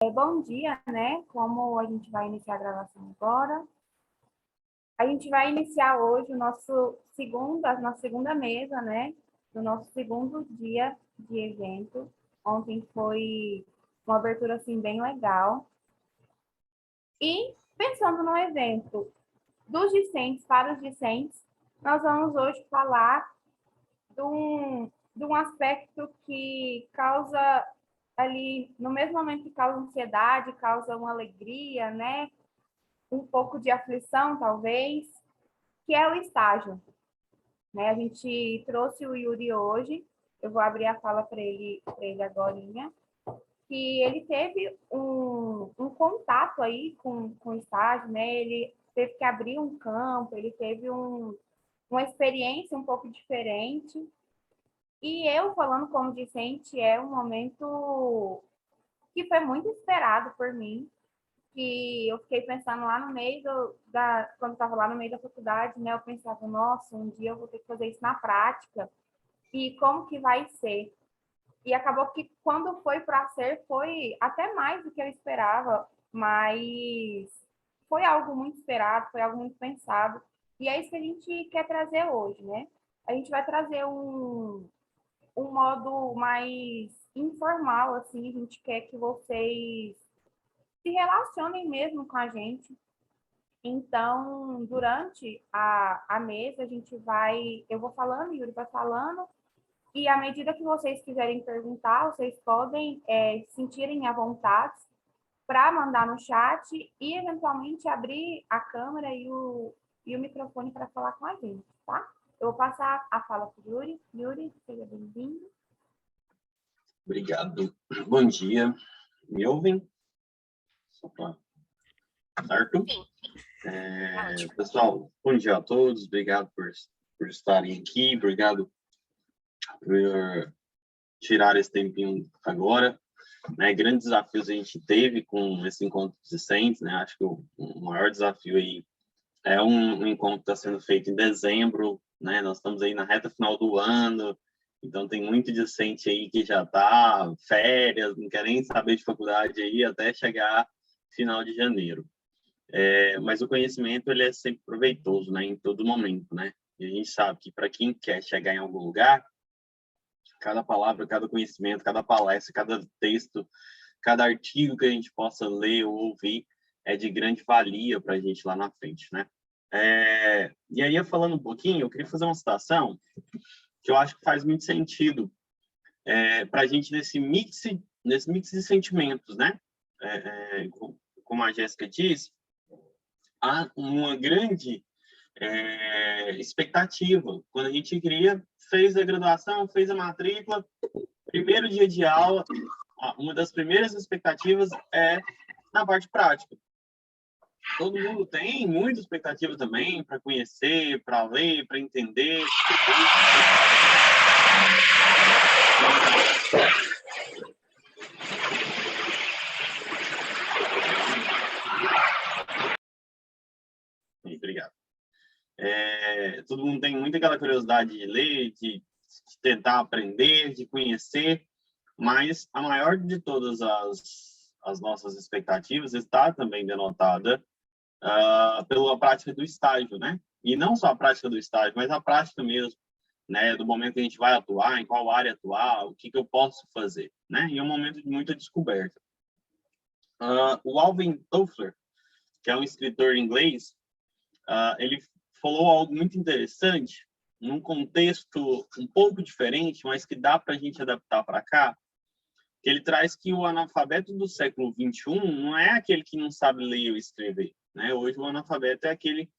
Bom dia, né? Como a gente vai iniciar a gravação agora? A gente vai iniciar hoje a nossa segunda mesa, né? Do nosso segundo dia de evento. Ontem foi uma abertura assim bem legal. E pensando no evento dos discentes para os discentes, nós vamos hoje falar de um aspecto que causa ali, no mesmo momento que causa ansiedade, causa uma alegria, né? Um pouco de aflição, talvez, que é o estágio. Né? A gente trouxe o Yuri hoje, eu vou abrir a fala para ele agora, que ele teve um contato aí com o estágio, né? Ele teve que abrir um campo, ele teve uma experiência um pouco diferente. E eu, falando como discente, é um momento que foi muito esperado por mim, que eu fiquei pensando lá no meio quando estava lá no meio da faculdade, né? Eu pensava, nossa, um dia eu vou ter que fazer isso na prática. E como que vai ser? E acabou que quando foi para ser, foi até mais do que eu esperava, mas foi algo muito esperado, foi algo muito pensado. E é isso que a gente quer trazer hoje, né? A gente vai trazer um modo mais informal, assim, a gente quer que vocês se relacionem mesmo com a gente. Então, durante a mesa, eu vou falando, Yuri vai falando, e à medida que vocês quiserem perguntar, vocês podem sentirem à vontade para mandar no chat e, eventualmente, abrir a câmera e o microfone para falar com a gente, tá? Eu vou passar a fala para o Yuri. Yuri, seja bem-vindo. Obrigado. Bom dia. Me ouvem? Certo? Pessoal, bom dia a todos. Obrigado por estarem aqui. Obrigado por tirar esse tempinho agora. Né? Grandes desafios a gente teve com esse encontro de discentes, né? Acho que o maior desafio aí é um encontro que está sendo feito em dezembro, né? Nós estamos aí na reta final do ano, então tem muito discente aí que já está férias, não quer nem saber de faculdade aí até chegar final de janeiro. Mas o conhecimento ele é sempre proveitoso, né? Em todo momento, né? E a gente sabe que para quem quer chegar em algum lugar, cada palavra, cada conhecimento, cada palestra, cada texto, cada artigo que a gente possa ler ou ouvir é de grande valia para a gente lá na frente, né? E aí, falando um pouquinho, eu queria fazer uma citação que eu acho que faz muito sentido para a gente nesse mix de sentimentos, né? Como a Jéssica disse, há uma grande expectativa. Quando a gente fez a graduação, fez a matrícula, primeiro dia de aula, uma das primeiras expectativas é na parte prática. Todo mundo tem muita expectativa também para conhecer, para ler, para entender. Obrigado. Todo mundo tem muita aquela curiosidade de ler, de tentar aprender, de conhecer, mas a maior de todas as nossas expectativas está também denotada pela prática do estágio, né? E não só a prática do estágio, mas a prática mesmo, né? Do momento que a gente vai atuar, em qual área atuar, o que eu posso fazer, né? E é um momento de muita descoberta. O Alvin Toffler, que é um escritor inglês, ele falou algo muito interessante, num contexto um pouco diferente, mas que dá para a gente adaptar para cá, que ele traz que o analfabeto do século XXI não é aquele que não sabe ler ou escrever, né? Hoje o analfabeto é aquele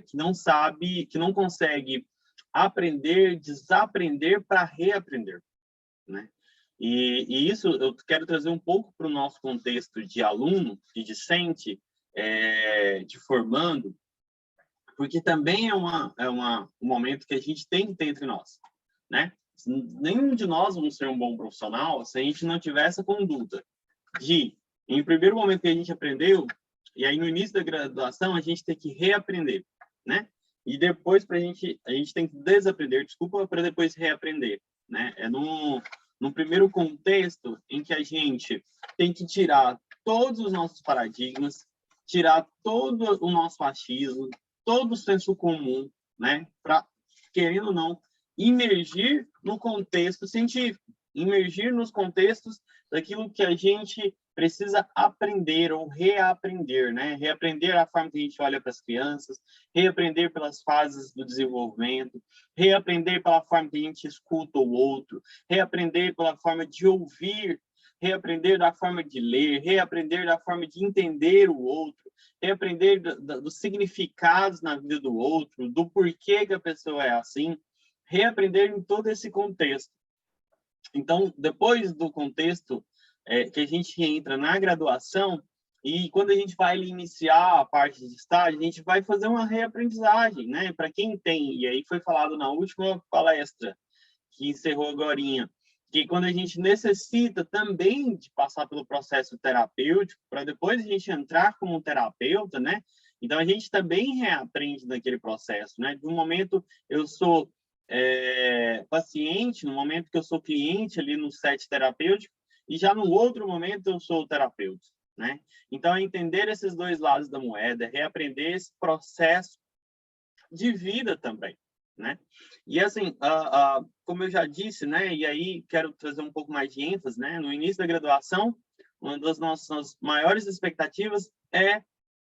que não sabe, que não consegue aprender, desaprender para reaprender, né? E isso eu quero trazer um pouco para o nosso contexto de aluno, de discente, de formando, porque também é um momento que a gente tem que ter entre nós, né? Nenhum de nós vamos ser um bom profissional se a gente não tiver essa conduta de, em primeiro momento que a gente aprendeu, e aí no início da graduação a gente tem que reaprender, né? E depois a gente tem que desaprender, desculpa, para depois reaprender, né? no primeiro contexto em que a gente tem que tirar todos os nossos paradigmas, tirar todo o nosso achismo, todo o senso comum, né, para, querendo ou não, imergir no contexto científico, imergir nos contextos daquilo que a gente precisa aprender ou reaprender, né? Reaprender a forma que a gente olha para as crianças, reaprender pelas fases do desenvolvimento, reaprender pela forma que a gente escuta o outro, reaprender pela forma de ouvir, reaprender da forma de ler, reaprender da forma de entender o outro, reaprender dos significados na vida do outro, do porquê que a pessoa é assim, reaprender em todo esse contexto. Então, depois do contexto que a gente entra na graduação, e quando a gente vai iniciar a parte de estágio, a gente vai fazer uma reaprendizagem, né? Para quem tem, e aí foi falado na última palestra, que encerrou agorinha, que quando a gente necessita também de passar pelo processo terapêutico, para depois a gente entrar como terapeuta, né? Então, a gente também reaprende naquele processo, né? De um momento eu sou paciente, no momento que eu sou cliente ali no set terapêutico, e já no outro momento eu sou o terapeuta, né? Então, é entender esses dois lados da moeda, reaprender esse processo de vida também, né? E assim, como eu já disse, né? E aí quero trazer um pouco mais de ênfase, né? No início da graduação, uma das nossas maiores expectativas é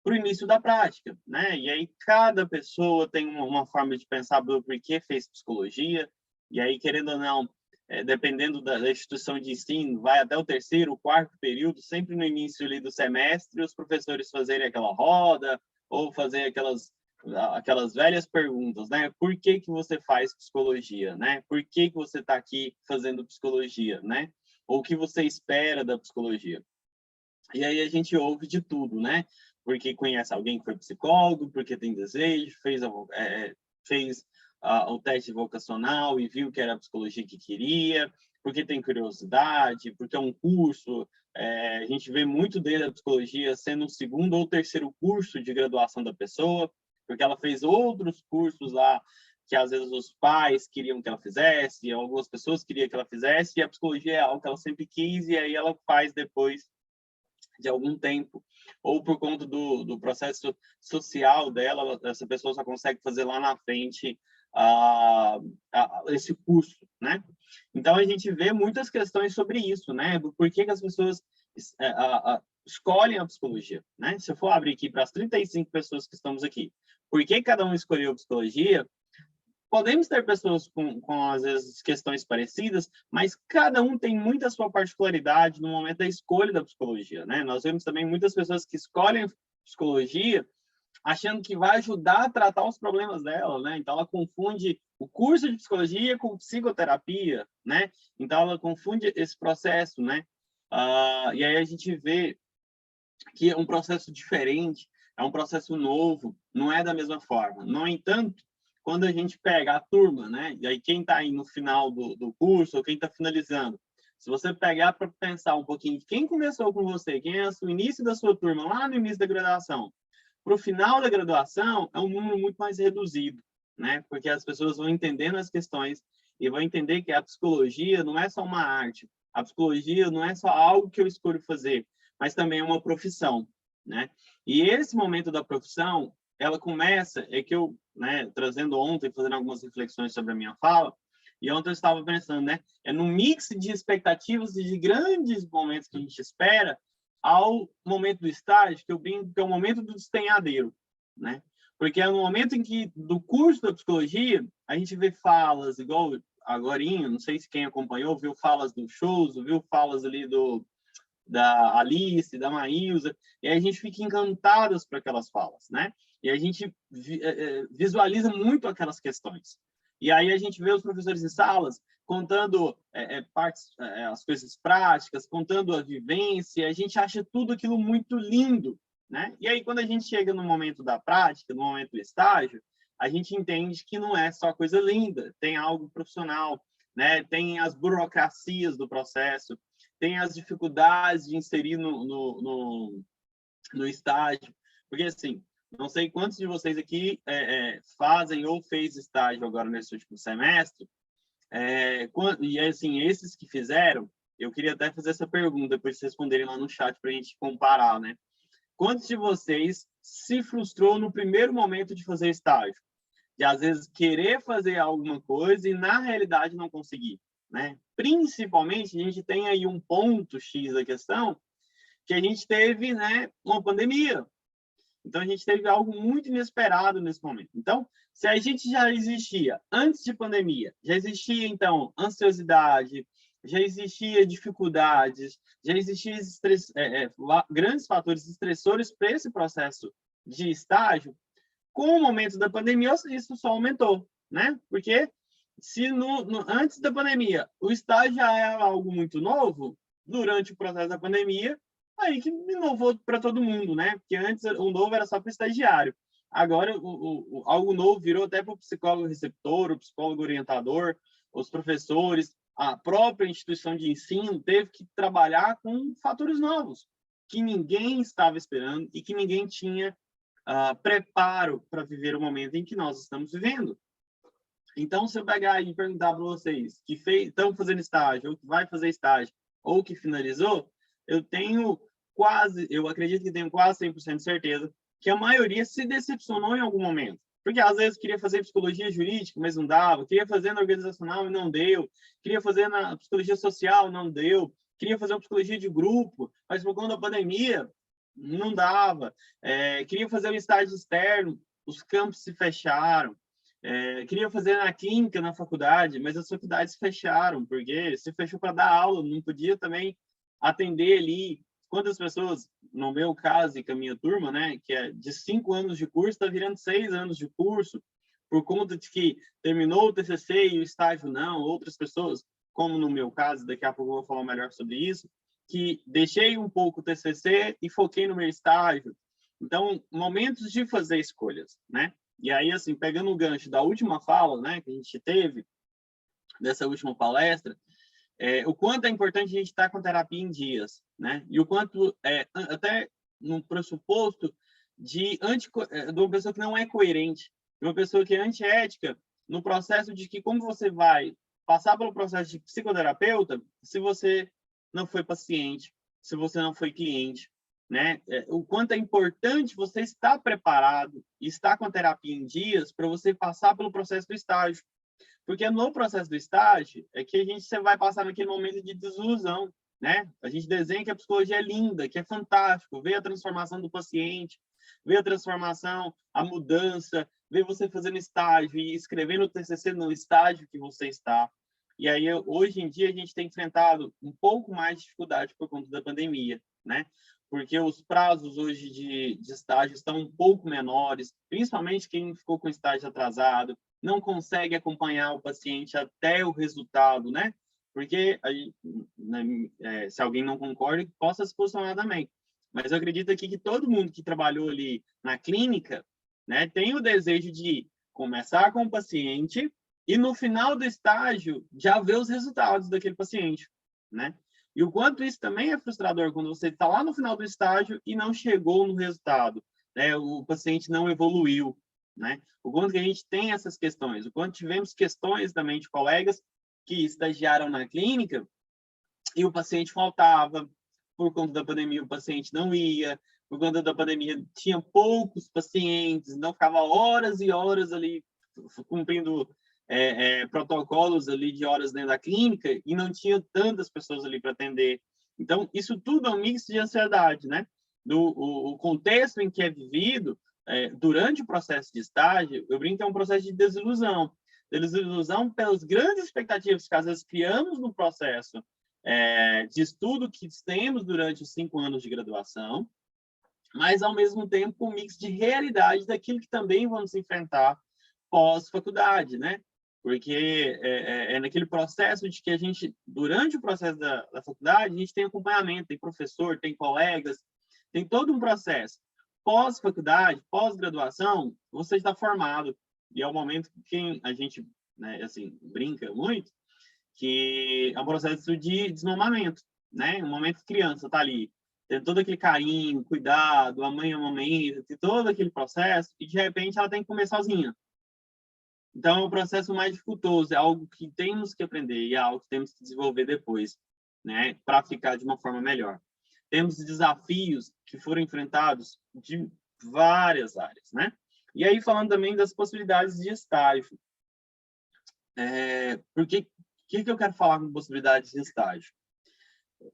para o início da prática, né? E aí cada pessoa tem uma forma de pensar do porquê fez psicologia, e aí, querendo ou não, dependendo da instituição de ensino, vai até o terceiro, quarto período, sempre no início ali do semestre, os professores fazerem aquela roda, ou fazer aquelas velhas perguntas, né? Por que que você faz psicologia, né? Por que que você está aqui fazendo psicologia, né? Ou o que você espera da psicologia? E aí a gente ouve de tudo, né? Porque conhece alguém que foi psicólogo, porque tem desejo, fez o teste vocacional e viu que era a psicologia que queria, porque tem curiosidade, porque é um curso. A gente vê muito dele a psicologia sendo um segundo ou terceiro curso de graduação da pessoa, porque ela fez outros cursos lá que às vezes os pais queriam que ela fizesse, algumas pessoas queriam que ela fizesse, e a psicologia é algo que ela sempre quis, e aí ela faz depois de algum tempo, ou por conta do processo social dela, essa pessoa só consegue fazer lá na frente esse curso, né? Então, a gente vê muitas questões sobre isso, né? Do porquê que as pessoas escolhem a psicologia, né? Se eu for abrir aqui para as 35 pessoas que estamos aqui, por que cada um escolheu a psicologia? Podemos ter pessoas com, às vezes, questões parecidas, mas cada um tem muita sua particularidade no momento da escolha da psicologia, né? Nós vemos também muitas pessoas que escolhem psicologia achando que vai ajudar a tratar os problemas dela, né? Então, ela confunde o curso de psicologia com psicoterapia, né? Então, ela confunde esse processo, né? E aí a gente vê que é um processo diferente, é um processo novo, não é da mesma forma. No entanto, quando a gente pega a turma, né? E aí quem está aí no final do curso ou quem está finalizando, se você pegar para pensar um pouquinho quem começou com você, quem é o início da sua turma, lá no início da graduação, para o final da graduação, é um número muito mais reduzido, né? Porque as pessoas vão entendendo as questões e vão entender que a psicologia não é só uma arte, a psicologia não é só algo que eu escolho fazer, mas também é uma profissão, né? E esse momento da profissão, ela começa, que eu, né, trazendo ontem, fazendo algumas reflexões sobre a minha fala, e ontem eu estava pensando, né, no mix de expectativas e de grandes momentos que a gente espera ao momento do estágio, que eu brinco que é o momento do despenhadeiro, né? Porque é no momento em que, do curso da psicologia, a gente vê falas, igual agorinha, não sei se quem acompanhou, viu falas do Shows, viu falas ali da Alice, da Maísa, e aí a gente fica encantados por aquelas falas, né? E a gente visualiza muito aquelas questões. E aí a gente vê os professores em salas contando as coisas práticas, contando a vivência, a gente acha tudo aquilo muito lindo, né? E aí quando a gente chega no momento da prática, no momento do estágio, a gente entende que não é só coisa linda, tem algo profissional, né? Tem as burocracias do processo, tem as dificuldades de inserir no estágio, porque assim, não sei quantos de vocês aqui fazem ou fez estágio agora nesse último semestre, E, assim, esses que fizeram, eu queria até fazer essa pergunta, depois vocês responderem lá no chat para a gente comparar, né? Quantos de vocês se frustrou no primeiro momento de fazer estágio? De, às vezes, querer fazer alguma coisa e, na realidade, não conseguir, né? Principalmente, a gente tem aí um ponto X da questão, que a gente teve, né, uma pandemia. Então, a gente teve algo muito inesperado nesse momento. Então, se a gente já existia antes de pandemia, já existia, então, ansiosidade, já existia dificuldades, já existia grandes fatores estressores para esse processo de estágio, com o momento da pandemia, isso só aumentou, né? Porque se antes da pandemia o estágio já era algo muito novo, durante o processo da pandemia, aí que inovou para todo mundo, né? Porque antes o novo era só para o estagiário. Agora, algo novo virou até para o psicólogo receptor, o psicólogo orientador, os professores, a própria instituição de ensino teve que trabalhar com fatores novos, que ninguém estava esperando e que ninguém tinha preparo para viver o momento em que nós estamos vivendo. Então, se eu pegar e perguntar para vocês que estão fazendo estágio, ou que vai fazer estágio, ou que finalizou, eu acredito que tenho quase 100% de certeza que a maioria se decepcionou em algum momento. Porque, às vezes, queria fazer psicologia jurídica, mas não dava. Queria fazer na organizacional e não deu. Queria fazer na psicologia social, não deu. Queria fazer uma psicologia de grupo, mas por conta da pandemia, não dava. Queria fazer um estágio externo, os campos se fecharam. Queria fazer na clínica, na faculdade, mas as faculdades fecharam, porque se fechou para dar aula, não podia também atender ali. Quantas pessoas, no meu caso e com a minha turma, né, que é de 5 anos de curso, está virando 6 anos de curso, por conta de que terminou o TCC e o estágio não. Outras pessoas, como no meu caso, daqui a pouco eu vou falar melhor sobre isso, que deixei um pouco o TCC e foquei no meu estágio. Então, momentos de fazer escolhas, né? E aí, assim, pegando o gancho da última fala, né, que a gente teve, dessa última palestra, o quanto é importante a gente estar com terapia em dias, né? E o quanto, até no pressuposto de uma pessoa que não é coerente, de uma pessoa que é antiética, no processo de que como você vai passar pelo processo de psicoterapeuta se você não foi paciente, se você não foi cliente, né? O quanto é importante você estar preparado, estar com a terapia em dias para você passar pelo processo do estágio. Porque no processo do estágio é que você vai passar naquele momento de desilusão, né? A gente desenha que a psicologia é linda, que é fantástico, vê a transformação do paciente, vê a transformação, a mudança, vê você fazendo estágio e escrevendo o TCC no estágio que você está. E aí, hoje em dia, a gente tem enfrentado um pouco mais de dificuldade por conta da pandemia, né? Porque os prazos hoje de estágio estão um pouco menores, principalmente quem ficou com estágio atrasado, não consegue acompanhar o paciente até o resultado, né? Porque, aí, né, se alguém não concorda, possa se posicionar também. Mas eu acredito aqui que todo mundo que trabalhou ali na clínica, né, tem o desejo de começar com o paciente e, no final do estágio, já ver os resultados daquele paciente, né? E o quanto isso também é frustrador quando você está lá no final do estágio e não chegou no resultado, né? O paciente não evoluiu, né? O quanto que a gente tem essas questões, o quanto tivemos questões também de colegas que estagiaram na clínica e o paciente faltava, por conta da pandemia o paciente não ia, por conta da pandemia tinha poucos pacientes, não ficava horas e horas ali cumprindo protocolos ali de horas dentro da clínica e não tinha tantas pessoas ali para atender. Então, isso tudo é um mix de ansiedade, né? O contexto em que é vivido, durante o processo de estágio, eu brinco que é um processo de desilusão. Desilusão pelas grandes expectativas que às vezes criamos no processo de estudo que temos durante os 5 anos de graduação, mas, ao mesmo tempo, um mix de realidade daquilo que também vamos enfrentar pós-faculdade, né? Porque é naquele processo de que a gente, durante o processo da faculdade, a gente tem acompanhamento, tem professor, tem colegas, tem todo um processo. Pós-faculdade, pós-graduação, você está formado. E é o momento que a gente, né, assim, brinca muito, que é um processo de desmamamento, né? Um momento que a criança está ali, tem todo aquele carinho, cuidado, a mãe amamenta, tem todo aquele processo, e de repente ela tem que comer sozinha. Então, é um processo mais dificultoso, é algo que temos que aprender e é algo que temos que desenvolver depois, né, para ficar de uma forma melhor. Temos desafios que foram enfrentados de várias áreas, né? E aí, falando também das possibilidades de estágio. Porque que eu quero falar com possibilidades de estágio?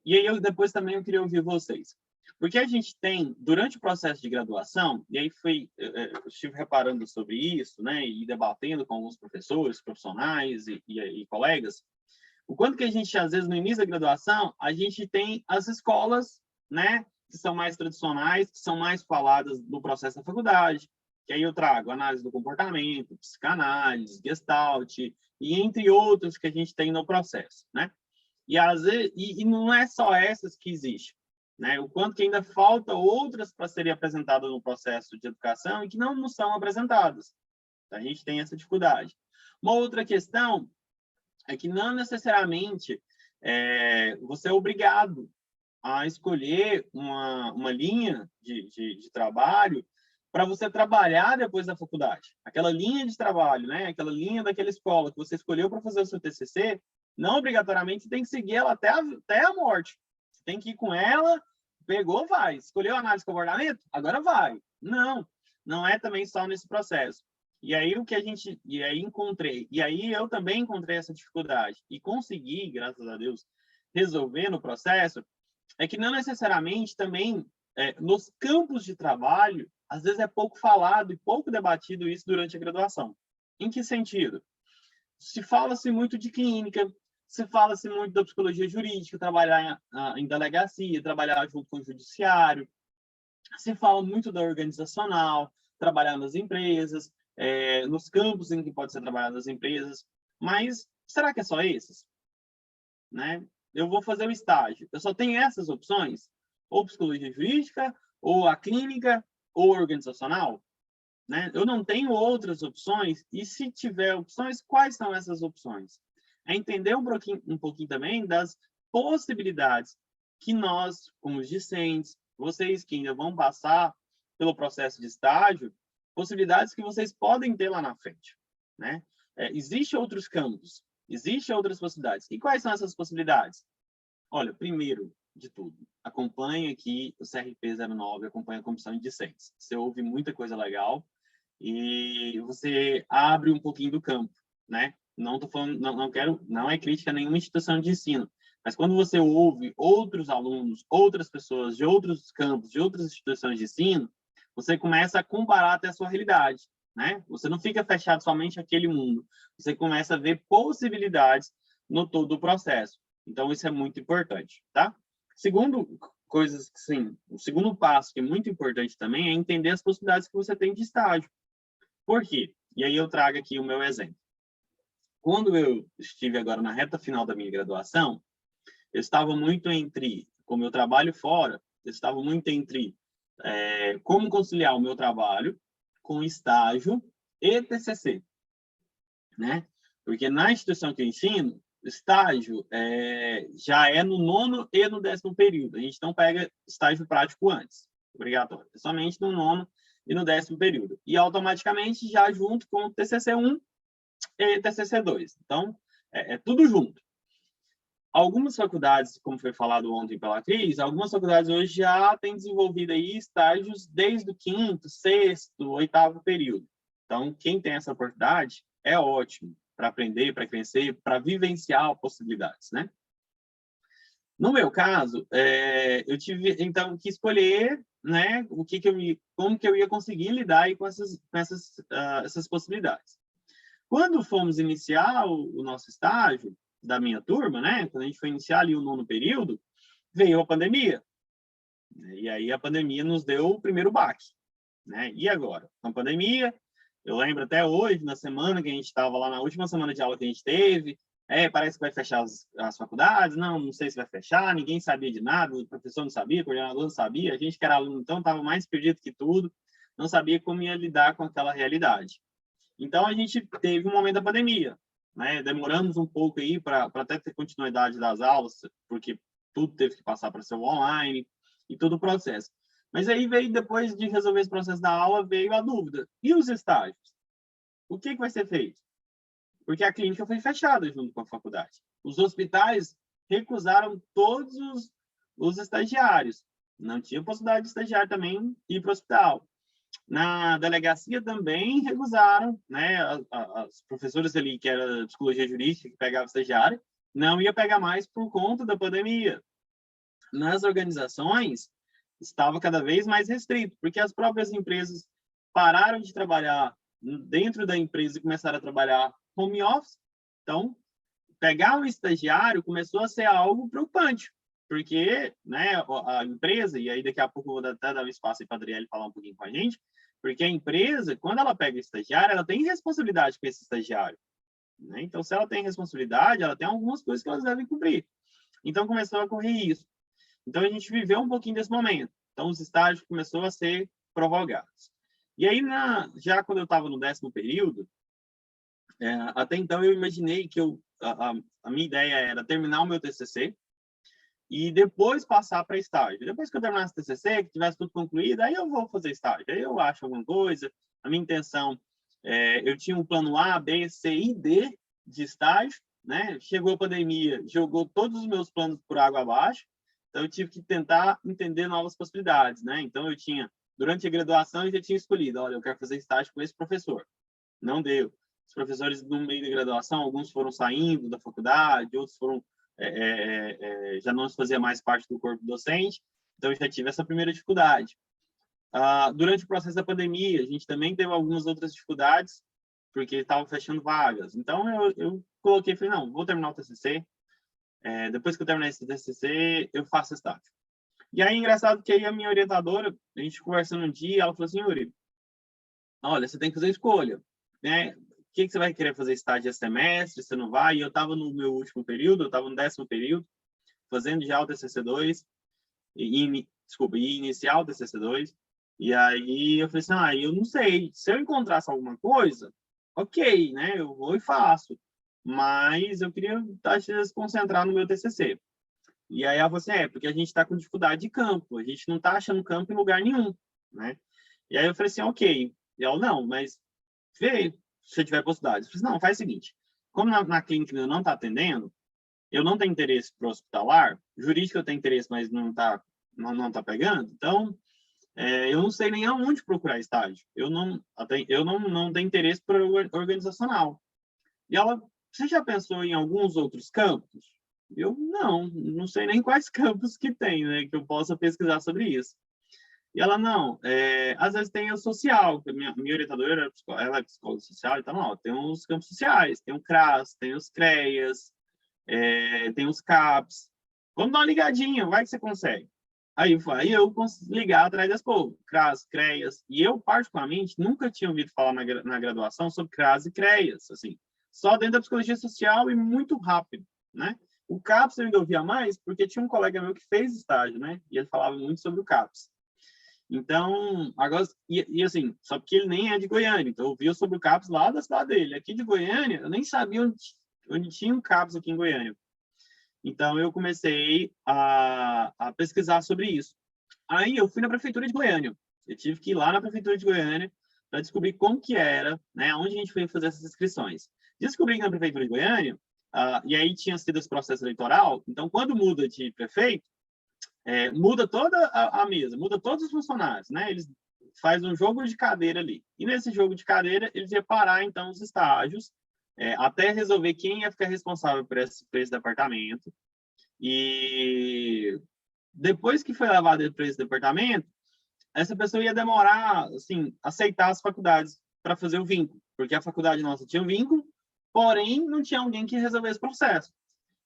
E aí, depois também eu queria ouvir vocês. Porque a gente tem, durante o processo de graduação, e aí eu estive reparando sobre isso, né, e debatendo com alguns professores, profissionais e colegas, o quanto que a gente, às vezes, no início da graduação, a gente tem as escolas, né, que são mais tradicionais, que são mais faladas no processo da faculdade, que aí eu trago análise do comportamento, psicanálise, gestalt, e entre outros que a gente tem no processo, né? E, às vezes, e não é só essas que existem, né? O quanto que ainda falta outras para serem apresentadas no processo de educação e que não são apresentadas. A gente tem essa dificuldade. Uma outra questão é que não necessariamente você é obrigado a escolher uma linha de trabalho para você trabalhar depois da faculdade. Aquela linha de trabalho, né? Aquela linha daquela escola que você escolheu para fazer o seu TCC, não obrigatoriamente você tem que seguir ela até a morte. Você tem que ir com ela, pegou, vai. Escolheu análise de comportamento? Agora vai. Não, não é também só nesse processo. E aí eu também encontrei essa dificuldade e consegui, graças a Deus, resolver no processo, é que não necessariamente também nos campos de trabalho, às vezes é pouco falado e pouco debatido isso durante a graduação. Em que sentido? Se fala-se muito de clínica, se fala-se muito da psicologia jurídica, trabalhar em delegacia, trabalhar junto com o judiciário, se fala muito da organizacional, trabalhar nas empresas, nos campos em que pode ser trabalhado nas empresas, mas será que é só esses? Né? Eu vou fazer o estágio, eu só tenho essas opções? Ou psicologia jurídica, ou a clínica, ou organizacional? Né? Eu não tenho outras opções, e se tiver opções, quais são essas opções? É entender um pouquinho também das possibilidades que nós, como discentes, vocês que ainda vão passar pelo processo de estágio, possibilidades que vocês podem ter lá na frente. Né? Existem outros campos, existem outras possibilidades. E quais são essas possibilidades? Olha, primeiro de tudo, acompanhe aqui o CRP09, acompanhe a comissão de discentes. Você ouve muita coisa legal, e você abre um pouquinho do campo, né? Não tô falando, não é crítica a nenhuma instituição de ensino, mas quando você ouve outros alunos, outras pessoas de outros campos, de outras instituições de ensino, você começa a comparar até a sua realidade, né? Você não fica fechado somente àquele mundo, você começa a ver possibilidades no todo o processo. Então, isso é muito importante, tá? O segundo passo que é muito importante também é entender as possibilidades que você tem de estágio. Por quê? E aí eu trago aqui o meu exemplo. Quando eu estive agora na reta final da minha graduação, eu estava muito como eu trabalho fora, eu estava muito entre como conciliar o meu trabalho com estágio e TCC, né? Porque na instituição que eu ensino, estágio já é no 9º e no 10º período. A gente não pega estágio prático antes, obrigatório. É somente no 9º e no 10º período. E automaticamente já junto com o TCC1 e TCC2. Então, é tudo junto. Algumas faculdades, como foi falado ontem pela Cris, algumas faculdades hoje já têm desenvolvido aí estágios desde o 5º, 6º, 8º período. Então, quem tem essa oportunidade é ótimo para aprender, para crescer, para vivenciar possibilidades, né? No meu caso, eu tive então que escolher, né, como que eu ia conseguir lidar aí com essas possibilidades. Quando fomos iniciar o nosso estágio da minha turma, né, quando a gente foi iniciar ali o 9º período, veio a pandemia. E aí a pandemia nos deu o primeiro baque, né? E agora, com a pandemia, eu lembro até hoje, na semana que a gente estava lá, na última semana de aula que a gente teve, parece que vai fechar as faculdades, não sei se vai fechar, ninguém sabia de nada, o professor não sabia, o coordenador não sabia, a gente que era aluno, então, estava mais perdido que tudo, não sabia como ia lidar com aquela realidade. Então, a gente teve um momento da pandemia, né? Demoramos um pouco aí para até ter continuidade das aulas, porque tudo teve que passar para ser online e todo o processo. Mas aí veio, depois de resolver esse processo da aula, veio a dúvida. E os estágios? O que vai ser feito? porque a clínica foi fechada junto com a faculdade. Os hospitais recusaram todos os estagiários. Não tinha possibilidade de estagiário também ir para o hospital. Na delegacia também recusaram, né? As professoras ali, que era psicologia jurídica, que pegava estagiário, não ia pegar mais por conta da pandemia. Nas organizações, estava cada vez mais restrito, porque as próprias empresas pararam de trabalhar dentro da empresa e começaram a trabalhar home office. Então, pegar um estagiário começou a ser algo preocupante, porque, né, a empresa, e aí daqui a pouco eu vou até dar um espaço para a Adriele falar um pouquinho com a gente, porque a empresa, quando ela pega o estagiário, ela tem responsabilidade com esse estagiário, né? Então, se ela tem responsabilidade, ela tem algumas coisas que elas devem cumprir. Então, começou a ocorrer isso. Então, a gente viveu um pouquinho desse momento. Então, os estágios começaram a ser prorrogados. E aí, já quando eu estava no 10º período, até então eu imaginei que a minha ideia era terminar o meu TCC e depois passar para estágio. Depois que eu terminasse o TCC, que tivesse tudo concluído, aí eu vou fazer estágio. Aí eu acho alguma coisa. A minha intenção, eu tinha um plano A, B, C e D de estágio, né? Chegou a pandemia, jogou todos os meus planos por água abaixo. Então, eu tive que tentar entender novas possibilidades, né? Então, durante a graduação, eu já tinha escolhido, olha, eu quero fazer estágio com esse professor. Não deu. Os professores, no meio da graduação, alguns foram saindo da faculdade, outros foram já não fazia mais parte do corpo docente. Então, eu já tive essa primeira dificuldade. Durante o processo da pandemia, a gente também teve algumas outras dificuldades, porque estavam fechando vagas. Então, eu coloquei, falei, não, vou terminar o TCC, depois que eu terminar esse TCC, eu faço estágio. E aí, engraçado que aí a minha orientadora, a gente conversando um dia, ela falou assim, Yuri, olha, você tem que fazer escolha, né? O que você vai querer fazer estágio esse semestre? Você não vai? E eu estava no meu último período, eu estava no 10º período, fazendo já o TCC2, e iniciar o TCC2, e aí eu falei assim, eu não sei, se eu encontrasse alguma coisa, ok, né? Eu vou e faço. Mas eu queria se concentrar no meu TCC. E aí ela falou assim, porque a gente está com dificuldade de campo, a gente não está achando campo em lugar nenhum, né? E aí eu falei assim, ok. E ela, não, mas vê se tiver possibilidade. Eu falei assim, não, faz o seguinte, como na clínica eu não está atendendo, eu não tenho interesse para o hospitalar, jurídico eu tenho interesse, mas não tá pegando, então eu não sei nem aonde procurar estágio. Eu não tenho interesse para organizacional. E ela, você já pensou em alguns outros campos? Eu não sei nem quais campos que tem, né, que eu possa pesquisar sobre isso. E ela, não, às vezes tem o social, que minha orientadora, ela é psicóloga social, então, ó, tem os campos sociais, tem o CRAS, tem os CREAS, tem os CAPs. Vamos dar uma ligadinha, vai que você consegue. Aí eu consegui ligar atrás das povos, CRAS, CREAS, e eu, particularmente, nunca tinha ouvido falar na graduação sobre CRAS e CREAS, assim, só dentro da psicologia social e muito rápido, né? O CAPS eu ainda ouvia mais, porque tinha um colega meu que fez estágio, né? E ele falava muito sobre o CAPS. Então, agora, e assim, só porque ele nem é de Goiânia, então eu ouvia sobre o CAPS lá da cidade dele. Aqui de Goiânia, eu nem sabia onde tinha um CAPS aqui em Goiânia. Então, eu comecei a pesquisar sobre isso. Aí, eu fui na prefeitura de Goiânia. Eu tive que ir lá na prefeitura de Goiânia para descobrir como que era, né, onde a gente foi fazer essas inscrições. Descobri que na prefeitura de Goiânia, e aí tinha sido esse processo eleitoral, então, quando muda de prefeito, muda toda a mesa, muda todos os funcionários, né? Eles fazem um jogo de cadeira ali. E nesse jogo de cadeira, eles iam parar, então, os estágios, até resolver quem ia ficar responsável por esse departamento. E depois que foi levado para esse departamento, essa pessoa ia demorar, assim, aceitar as faculdades para fazer o vínculo, porque a faculdade nossa tinha um vínculo, porém não tinha alguém que resolvesse o processo.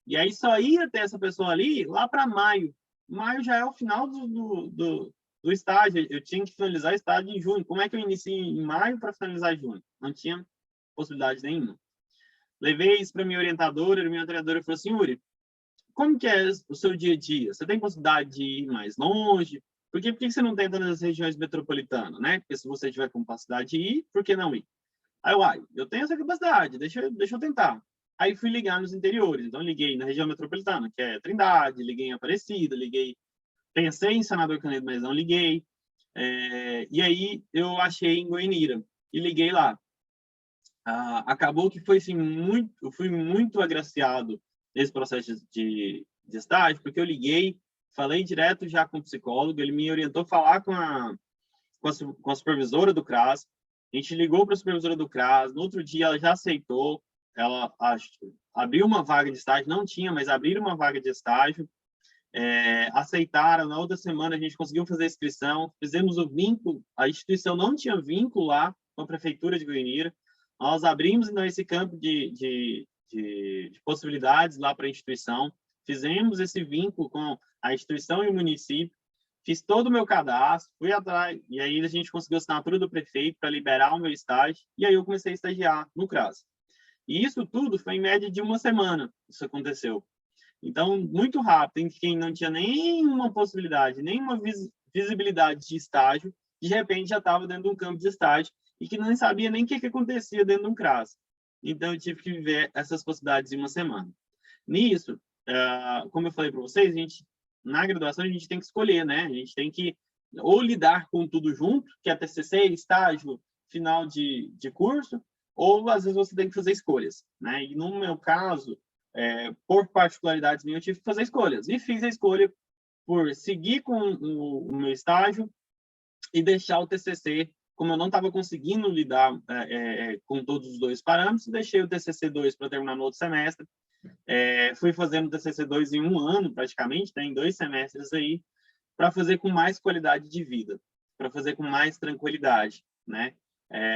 E aí só ia ter essa pessoa ali lá para maio. Maio já é o final do estágio. Eu tinha que finalizar o estágio em junho. Como é que eu inicio em maio para finalizar em junho? Não tinha possibilidade nenhuma. Levei isso para minha orientadora, e minha orientadora falou assim, Yuri, como que é o seu dia a dia? Você tem possibilidade de ir mais longe? Por que você não tenta nas regiões metropolitanas, né? Porque se você tiver capacidade de ir, por que não ir? Aí eu tenho essa capacidade, deixa eu tentar. Aí fui ligar nos interiores, então liguei na região metropolitana, que é Trindade, liguei em Aparecida, pensei em Senador Canedo, mas não liguei. E aí eu achei em Goianira e liguei lá. acabou que foi assim, eu fui muito agraciado nesse processo de estágio, porque eu liguei, falei direto já com o psicólogo, ele me orientou a falar com a supervisora do CRAS, a gente ligou para a supervisora do CRAS, no outro dia ela já aceitou, ela abriu uma vaga de estágio, não tinha, mas abriram uma vaga de estágio, aceitaram, na outra semana a gente conseguiu fazer a inscrição, fizemos o vínculo, a instituição não tinha vínculo lá com a Prefeitura de Goianira, nós abrimos então esse campo de possibilidades lá para a instituição, fizemos esse vínculo com a instituição e o município, fiz todo o meu cadastro, fui atrás, e aí a gente conseguiu a assinatura do prefeito para liberar o meu estágio, e aí eu comecei a estagiar no CRAS. E isso tudo foi em média de uma semana, isso aconteceu. Então, muito rápido, em quem não tinha nenhuma possibilidade, nenhuma visibilidade de estágio, de repente já estava dentro de um campo de estágio e que não sabia nem o que acontecia dentro de um CRAS. Então, eu tive que viver essas possibilidades em uma semana. Nisso, como eu falei para vocês, na graduação a gente tem que escolher, né? A gente tem que ou lidar com tudo junto, que é TCC, estágio, final de curso, ou às vezes você tem que fazer escolhas, né? E no meu caso, por particularidades minhas, eu tive que fazer escolhas. E fiz a escolha por seguir com o meu estágio e deixar o TCC, como eu não estava conseguindo lidar com todos os dois parâmetros, deixei o TCC 2 para terminar no outro semestre. Fui fazendo o TCC 2 em um ano, praticamente, né, em 2 semestres aí, para fazer com mais qualidade de vida, para fazer com mais tranquilidade, né?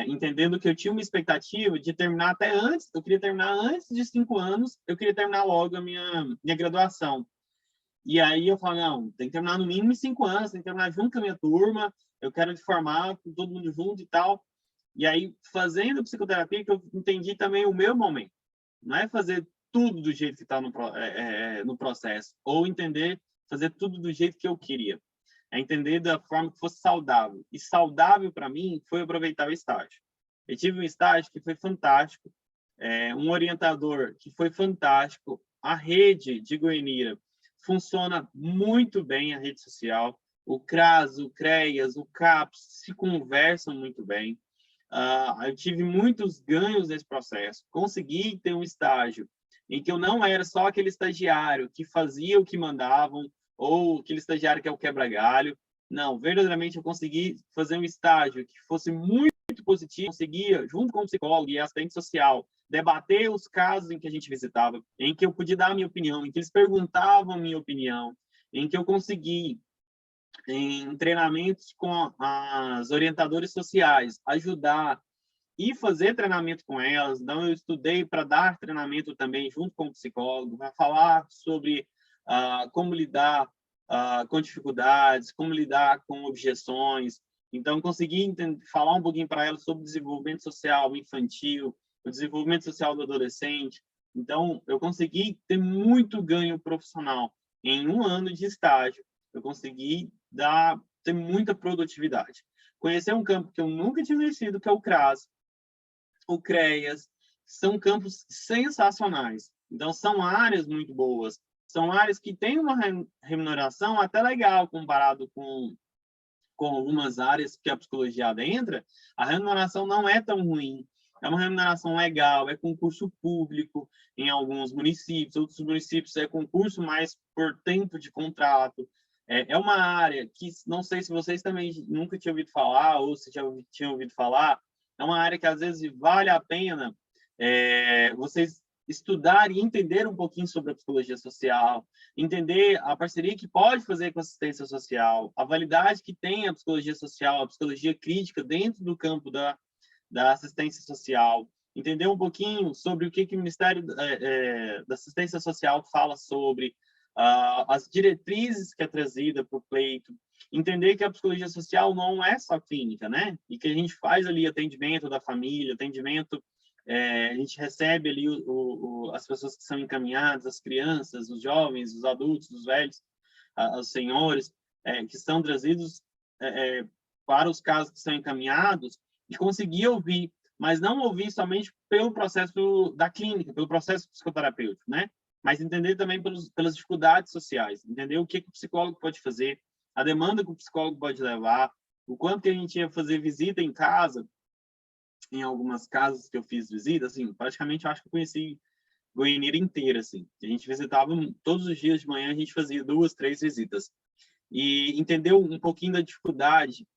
Entendendo que eu tinha uma expectativa de terminar até antes, eu queria terminar antes de 5 anos, eu queria terminar logo a minha graduação. E aí eu falo, não, tem que terminar no mínimo em 5 anos, tem que terminar junto com a minha turma, eu quero me formar com todo mundo junto e tal. E aí, fazendo psicoterapia, que eu entendi também o meu momento. Não é fazer tudo do jeito que está no processo, ou entender, fazer tudo do jeito que eu queria. É entender da forma que fosse saudável. E saudável, para mim, foi aproveitar o estágio. Eu tive um estágio que foi fantástico, um orientador que foi fantástico, a rede de Goianira funciona muito bem, a rede social, o CRAS, o CREAS, o CAPS se conversam muito bem. Eu tive muitos ganhos nesse processo. Consegui ter um estágio em que eu não era só aquele estagiário que fazia o que mandavam, ou aquele estagiário que é o quebra-galho. Não, verdadeiramente eu consegui fazer um estágio que fosse muito positivo, conseguia, junto com o psicólogo e assistente social, debater os casos em que a gente visitava, em que eu podia dar a minha opinião, em que eles perguntavam a minha opinião, em que eu consegui, em treinamentos com as orientadoras sociais, ajudar e fazer treinamento com elas. Então, eu estudei para dar treinamento também junto com o psicólogo, para falar sobre como lidar com dificuldades, como lidar com objeções. Então, consegui falar um pouquinho para elas sobre desenvolvimento social infantil, o desenvolvimento social do adolescente. Então, eu consegui ter muito ganho profissional. Em um ano de estágio, eu consegui ter muita produtividade. Conhecer um campo que eu nunca tinha conhecido, que é o CRAS, o CREAS, são campos sensacionais. Então, são áreas muito boas. São áreas que têm uma remuneração até legal comparado com algumas áreas que a psicologia adentra. A remuneração não é tão ruim. É uma remuneração legal, é concurso público em alguns municípios, outros municípios é concurso mais por tempo de contrato. É uma área que, não sei se vocês também nunca tinham ouvido falar, ou se já tinham ouvido falar, é uma área que às vezes vale a pena vocês estudar e entender um pouquinho sobre a psicologia social, entender a parceria que pode fazer com a assistência social, a validade que tem a psicologia social, a psicologia crítica dentro do campo da assistência social, entender um pouquinho sobre o que o Ministério da Assistência Social fala sobre as diretrizes que é trazida para o pleito, entender que a psicologia social não é só clínica, né? E que a gente faz ali atendimento da família, atendimento, a gente recebe ali as pessoas que são encaminhadas, as crianças, os jovens, os adultos, os velhos, os senhores, que são trazidos para os casos que são encaminhados, e conseguir ouvir, mas não ouvir somente pelo processo da clínica, pelo processo psicoterapêutico, né? Mas entender também pelas dificuldades sociais, entender o que o psicólogo pode fazer, a demanda que o psicólogo pode levar, o quanto que a gente ia fazer visita em casa, em algumas casas que eu fiz visita, assim, praticamente eu acho que eu conheci Goiânia inteira, assim. A gente visitava todos os dias de manhã, a gente fazia 2, 3 visitas. E entendeu um pouquinho da dificuldade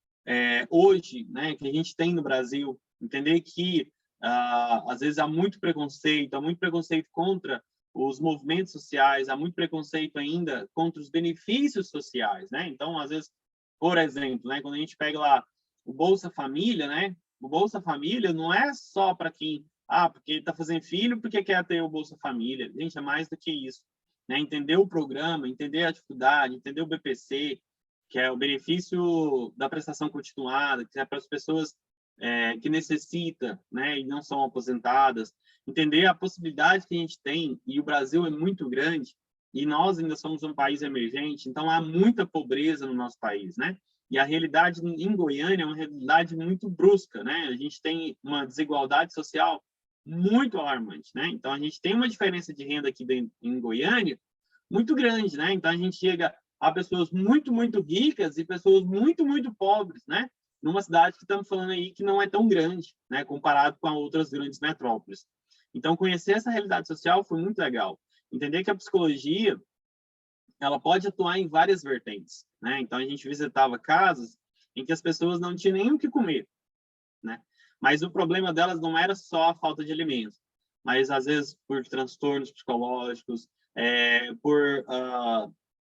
hoje, né, que a gente tem no Brasil, entender que às vezes há muito preconceito contra os movimentos sociais, há muito preconceito ainda contra os benefícios sociais, né? Então, às vezes, por exemplo, né, quando a gente pega lá o Bolsa Família, né? O Bolsa Família não é só para quem, porque está fazendo filho, porque quer ter o Bolsa Família. Gente, é mais do que isso, né? Entender o programa, entender a dificuldade, entender o BPC, que é o benefício da prestação continuada, que é para as pessoas que necessitam, né, e não são aposentadas, entender a possibilidade que a gente tem, e o Brasil é muito grande, e nós ainda somos um país emergente, então há muita pobreza no nosso país, né? E a realidade em Goiânia é uma realidade muito brusca, né? A gente tem uma desigualdade social muito alarmante, né? Então a gente tem uma diferença de renda aqui em Goiânia muito grande, né? Então a gente chega a pessoas muito, muito ricas e pessoas muito, muito pobres, né? Numa cidade que estamos falando aí que não é tão grande, né? Comparado com outras grandes metrópoles. Então, conhecer essa realidade social foi muito legal. Entender que a psicologia, ela pode atuar em várias vertentes, né? Então, a gente visitava casas em que as pessoas não tinham nem o que comer, né? Mas o problema delas não era só a falta de alimentos, mas às vezes por transtornos psicológicos, por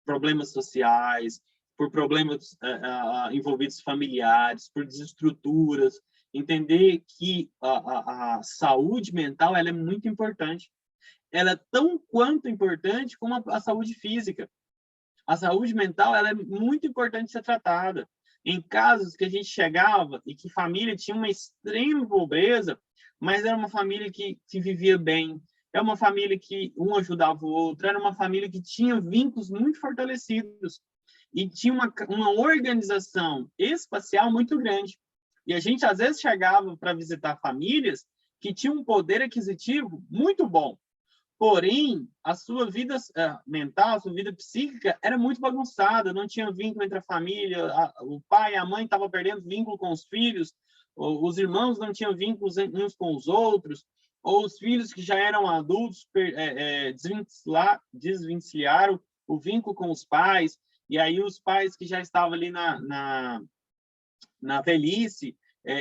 problemas sociais, por problemas envolvidos familiares, por desestruturas. Entender que a saúde mental ela é muito importante. Ela é tão quanto importante como a saúde física. A saúde mental ela é muito importante ser tratada. Em casos que a gente chegava e que família tinha uma extrema pobreza, mas era uma família que vivia bem, é uma família que um ajudava o outro, era uma família que tinha vínculos muito fortalecidos e tinha uma organização espacial muito grande. E a gente, às vezes, chegava para visitar famílias que tinham um poder aquisitivo muito bom, porém, a sua vida mental, a sua vida psíquica era muito bagunçada, não tinha vínculo entre a família, o pai e a mãe estavam perdendo vínculo com os filhos, os irmãos não tinham vínculos uns com os outros, ou os filhos que já eram adultos desvencilharam o vínculo com os pais, e aí os pais que já estavam ali na velhice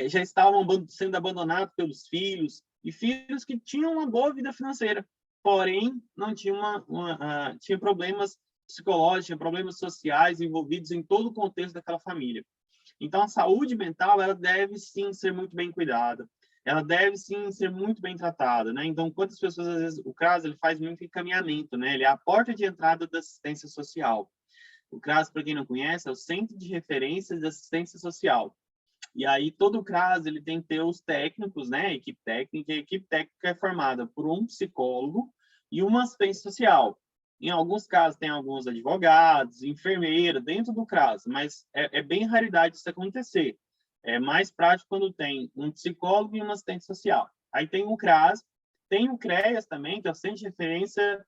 já estavam sendo abandonados pelos filhos, e filhos que tinham uma boa vida financeira, porém não tinha tinha problemas psicológicos, tinha problemas sociais envolvidos em todo o contexto daquela família. Então, a saúde mental ela deve sim ser muito bem cuidada, ela deve sim ser muito bem tratada, né? Então, quantas pessoas às vezes o CRAS ele faz muito encaminhamento, né? Ele é a porta de entrada da assistência social. O CRAS, para quem não conhece, é o Centro de Referência de Assistência Social. E aí todo o CRAS ele tem que ter os técnicos, né? A equipe técnica é formada por um psicólogo e uma assistente social. Em alguns casos tem alguns advogados, enfermeira dentro do CRAS, mas é bem raridade isso acontecer. É mais prático quando tem um psicólogo e uma assistente social. Aí tem o CRAS, tem o CREAS também, que é o Centro de Referência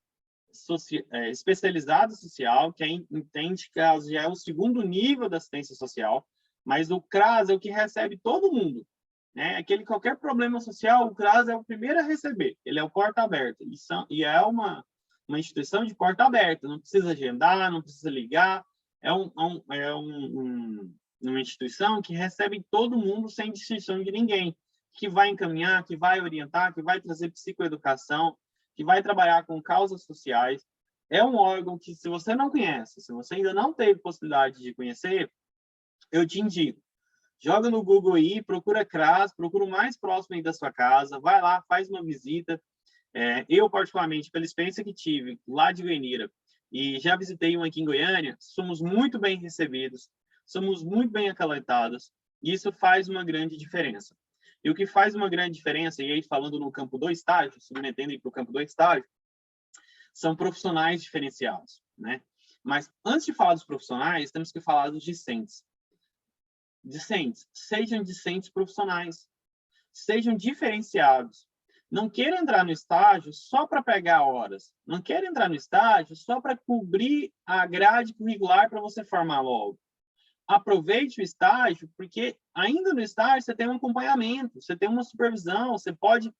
Especializado Social, que entende que já é o segundo nível da assistência social, mas o CRAS é o que recebe todo mundo, né? Aquele qualquer problema social, o CRAS é o primeiro a receber. Ele é o porta aberta e é uma instituição de porta aberta. Não precisa agendar, não precisa ligar. É uma instituição que recebe todo mundo sem distinção de ninguém, que vai encaminhar, que vai orientar, que vai trazer psicoeducação, que vai trabalhar com causas sociais. É um órgão que, se você não conhece, se você ainda não teve possibilidade de conhecer, eu te indico. Joga no Google aí, procura CRAS, procura o mais próximo aí da sua casa, vai lá, faz uma visita. Eu, particularmente, pela experiência que tive lá de Goiânia, e já visitei um aqui em Goiânia, somos muito bem recebidos, somos muito bem acalentados, e isso faz uma grande diferença. E o que faz uma grande diferença, e aí falando no campo do estágio, submetendo aí para o campo do estágio, são profissionais diferenciados, né? Mas antes de falar dos profissionais, temos que falar dos discentes. Discentes, sejam discentes profissionais, sejam diferenciados. Não queira entrar no estágio só para pegar horas. Não queira entrar no estágio só para cobrir a grade curricular para você formar logo. aproveite o estágio, porque ainda no estágio você tem um acompanhamento, você tem uma supervisão, você pode...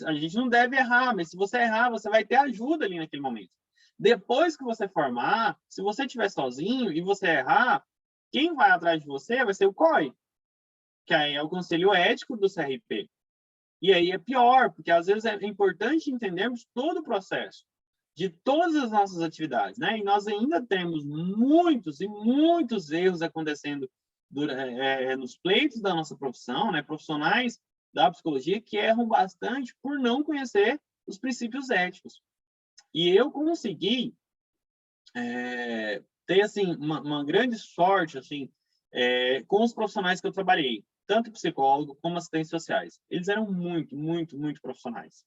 a gente não deve errar, mas se você errar, você vai ter ajuda ali naquele momento. Depois que você formar, se você estiver sozinho e você errar, quem vai atrás de você vai ser o COI, que aí é o Conselho Ético do CRP. E aí é pior, porque às vezes é importante entendermos todo o processo de todas as nossas atividades, né? E nós ainda temos muitos e muitos erros acontecendo nos pleitos da nossa profissão, né? Profissionais da psicologia que erram bastante por não conhecer os princípios éticos. E eu consegui ter assim uma grande sorte assim com os profissionais que eu trabalhei, tanto psicólogo como assistentes sociais. Eles eram muito, muito, muito profissionais.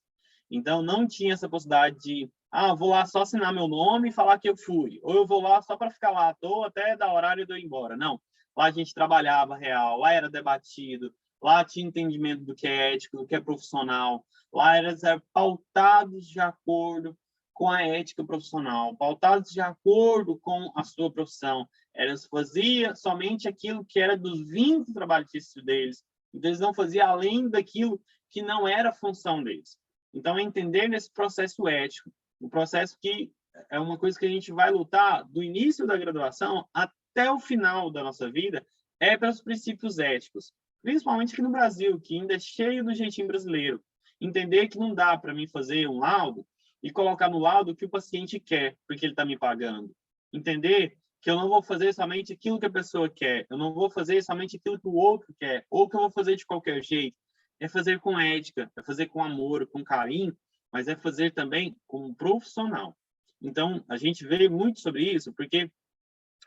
Então, não tinha essa possibilidade de, vou lá só assinar meu nome e falar que eu fui. Ou eu vou lá só para ficar lá à toa até dar horário de eu ir embora. Não. Lá a gente trabalhava real, lá era debatido, lá tinha entendimento do que é ético, do que é profissional. Lá era pautados de acordo com a ética profissional, pautados de acordo com a sua profissão. Eles faziam somente aquilo que era dos vínculos trabalhistas deles. Então, eles não faziam além daquilo que não era função deles. Então, é entender nesse processo ético, um processo que é uma coisa que a gente vai lutar do início da graduação até o final da nossa vida, é pelos princípios éticos, principalmente aqui no Brasil, que ainda é cheio do jeitinho brasileiro. Entender que não dá para mim fazer um laudo e colocar no laudo o que o paciente quer, porque ele está me pagando. Entender que eu não vou fazer somente aquilo que a pessoa quer, eu não vou fazer somente aquilo que o outro quer, ou que eu vou fazer de qualquer jeito. É fazer com ética, é fazer com amor, com carinho, mas é fazer também como profissional. Então, a gente vê muito sobre isso, porque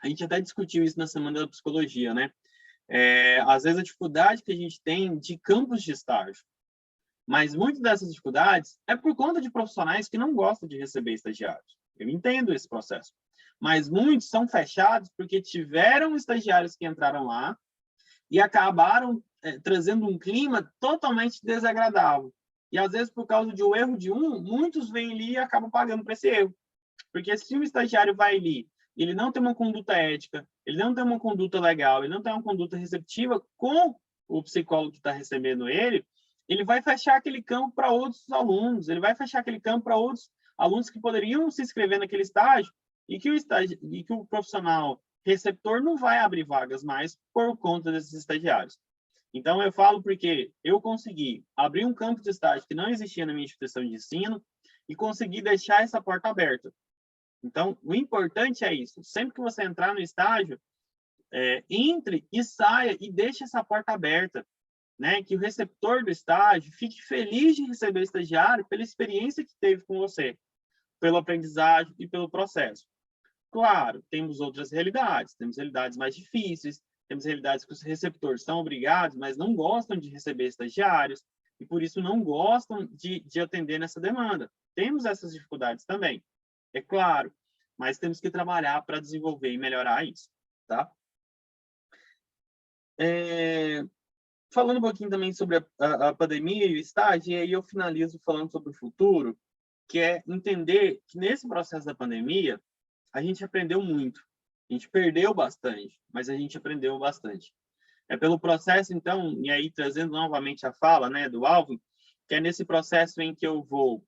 a gente até discutiu isso na Semana da Psicologia, né? Às vezes a dificuldade que a gente tem de campos de estágio, mas muitas dessas dificuldades é por conta de profissionais que não gostam de receber estagiários. Eu entendo esse processo. Mas muitos são fechados porque tiveram estagiários que entraram lá e acabaram trazendo um clima totalmente desagradável. E, às vezes, por causa de um erro de muitos vêm ali e acabam pagando por esse erro. Porque se o estagiário vai ali, ele não tem uma conduta ética, ele não tem uma conduta legal, ele não tem uma conduta receptiva com o psicólogo que está recebendo ele vai fechar aquele campo para outros alunos, ele vai fechar aquele campo para outros alunos que poderiam se inscrever naquele estágio e que o profissional receptor não vai abrir vagas mais por conta desses estagiários. Então, eu falo porque eu consegui abrir um campo de estágio que não existia na minha instituição de ensino e consegui deixar essa porta aberta. Então, o importante é isso. Sempre que você entrar no estágio, entre e saia e deixe essa porta aberta, né? Que o receptor do estágio fique feliz de receber o estagiário pela experiência que teve com você, pelo aprendizagem e pelo processo. Claro, temos outras realidades, temos realidades mais difíceis, temos realidades que os receptores são obrigados, mas não gostam de receber estagiários, e por isso não gostam de atender nessa demanda. Temos essas dificuldades também, é claro, mas temos que trabalhar para desenvolver e melhorar isso, tá? Falando um pouquinho também sobre a pandemia e o estágio, e aí eu finalizo falando sobre o futuro, que é entender que nesse processo da pandemia, a gente aprendeu muito. A gente perdeu bastante, mas a gente aprendeu bastante. É pelo processo, então, e aí trazendo novamente a fala, né, do Alvin, que é nesse processo em que eu vou,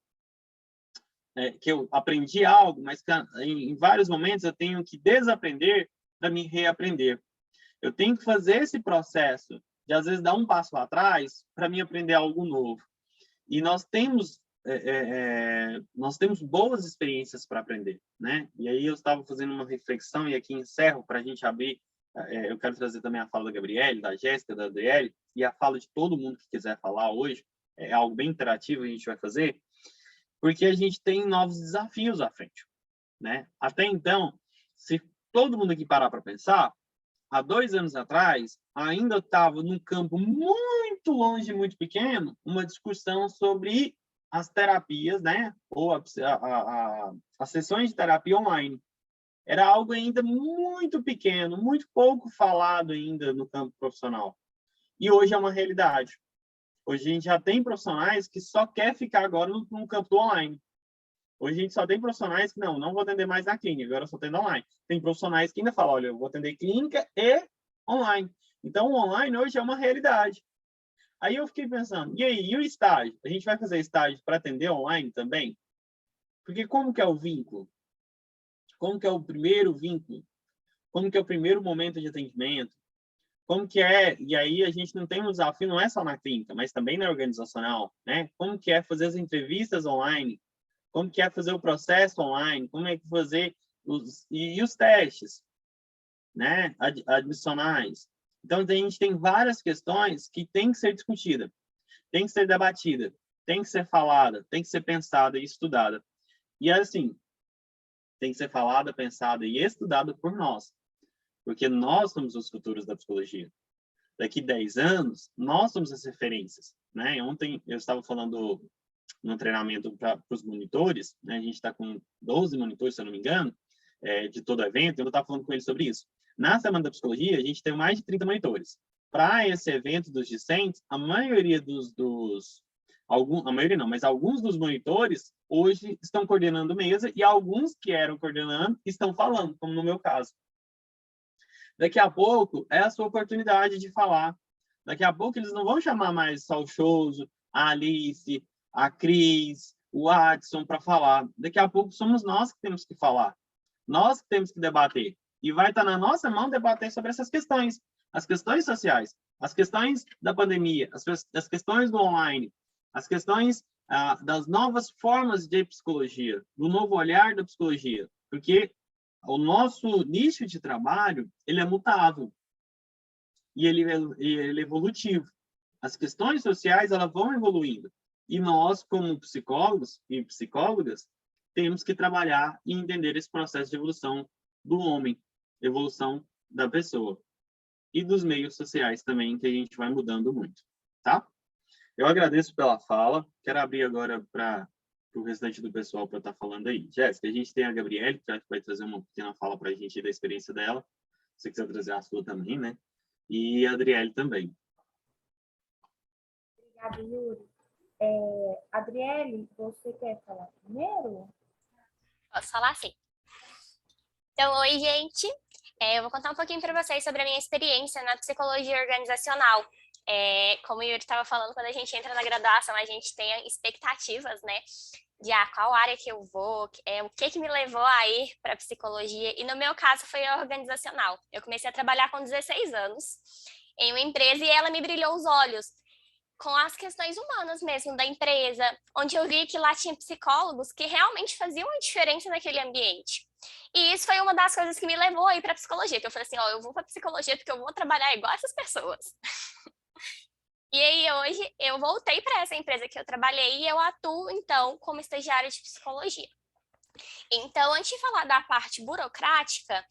que eu aprendi algo, mas que em vários momentos eu tenho que desaprender para me reaprender. Eu tenho que fazer esse processo de, às vezes, dar um passo atrás para me aprender algo novo. E nós temos boas experiências para aprender, né? E aí eu estava fazendo uma reflexão e aqui encerro para a gente abrir. Eu quero trazer também a fala da Gabriele, da Jéssica, da Adriele e a fala de todo mundo que quiser falar hoje. É algo bem interativo que a gente vai fazer, porque a gente tem novos desafios à frente, né? Até então, se todo mundo aqui parar para pensar, há 2 anos atrás, ainda estava num campo muito longe, muito pequeno, uma discussão sobre as terapias, né? Ou as sessões de terapia online. Era algo ainda muito pequeno, muito pouco falado ainda no campo profissional. E hoje é uma realidade. Hoje a gente já tem profissionais que só quer ficar agora no campo do online. Hoje a gente só tem profissionais que não vou atender mais na clínica, agora eu só atendo online. Tem profissionais que ainda falam, olha, eu vou atender clínica e online. Então, o online hoje é uma realidade. Aí eu fiquei pensando, e aí, e o estágio? A gente vai fazer estágio para atender online também? Porque como que é o vínculo? Como que é o primeiro vínculo? Como que é o primeiro momento de atendimento? Como que é, e aí a gente não tem um desafio, não é só na clínica, mas também na organizacional, né? Como que é fazer as entrevistas online? Como que é fazer o processo online? Como é que fazer os testes, né? Adicionais. Então, a gente tem várias questões que tem que ser discutida, tem que ser debatida, tem que ser falada, tem que ser pensada e estudada. E assim, tem que ser falada, pensada e estudada por nós, porque nós somos os futuros da psicologia. Daqui 10 anos, nós somos as referências, né? Ontem eu estava falando no treinamento para os monitores, né? A gente está com 12 monitores, se eu não me engano, de todo o evento, eu estava falando com eles sobre isso. Na Semana da Psicologia, a gente tem mais de 30 monitores. Para esse evento dos discentes, a maioria a maioria não, mas alguns dos monitores hoje estão coordenando mesa e alguns que eram coordenando estão falando, como no meu caso. Daqui a pouco é a sua oportunidade de falar. Daqui a pouco eles não vão chamar mais só o Choso, a Alice, a Cris, o Adson para falar. Daqui a pouco somos nós que temos que falar. Nós que temos que debater. E vai estar na nossa mão debater sobre essas questões. As questões sociais, as questões da pandemia, as questões do online, as questões das novas formas de psicologia, do novo olhar da psicologia. Porque o nosso nicho de trabalho, ele é mutável e ele é evolutivo. As questões sociais, elas vão evoluindo. E nós, como psicólogos e psicólogas, temos que trabalhar e entender esse processo de evolução do homem, evolução da pessoa. E dos meios sociais também, que a gente vai mudando muito, tá? Eu agradeço pela fala. Quero abrir agora para o restante do pessoal para estar falando aí. Jéssica, a gente tem a Gabriele, que vai trazer uma pequena fala para a gente da experiência dela. Se você quiser trazer a sua também, né? E a Adriele também. Obrigada, Yuri. Adriele, você quer falar primeiro? Posso falar sim. Então, oi, gente. Eu vou contar um pouquinho para vocês sobre a minha experiência na psicologia organizacional. Como o Yuri estava falando, quando a gente entra na graduação, a gente tem expectativas, né? De qual área que eu vou, o que me levou a ir para psicologia. E no meu caso foi a organizacional. Eu comecei a trabalhar com 16 anos em uma empresa e ela me brilhou os olhos com as questões humanas mesmo da empresa, onde eu vi que lá tinha psicólogos que realmente faziam a diferença naquele ambiente. E isso foi uma das coisas que me levou a ir para psicologia, que eu falei assim, eu vou para psicologia porque eu vou trabalhar igual essas pessoas. E aí hoje eu voltei para essa empresa que eu trabalhei e eu atuo então como estagiária de psicologia. Então, antes de falar da parte burocrática,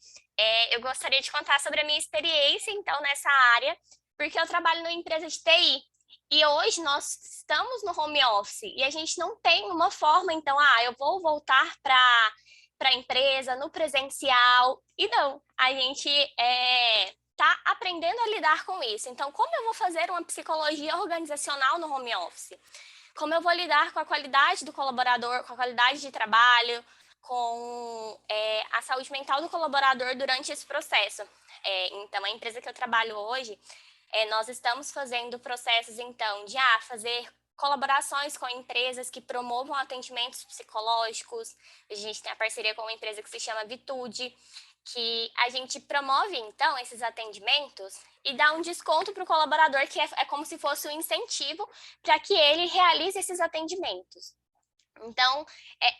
eu gostaria de contar sobre a minha experiência então nessa área, porque eu trabalho numa empresa de TI. E hoje nós estamos no home office e a gente não tem uma forma, então, eu vou voltar para a empresa, no presencial. E não, a gente está aprendendo a lidar com isso. Então, como eu vou fazer uma psicologia organizacional no home office? Como eu vou lidar com a qualidade do colaborador, com a qualidade de trabalho, com a saúde mental do colaborador durante esse processo. Então, a empresa que eu trabalho hoje, nós estamos fazendo processos, então, de fazer colaborações com empresas que promovam atendimentos psicológicos. A gente tem a parceria com uma empresa que se chama Vitude, que a gente promove, então, esses atendimentos e dá um desconto para o colaborador, que é como se fosse um incentivo para que ele realize esses atendimentos. Então,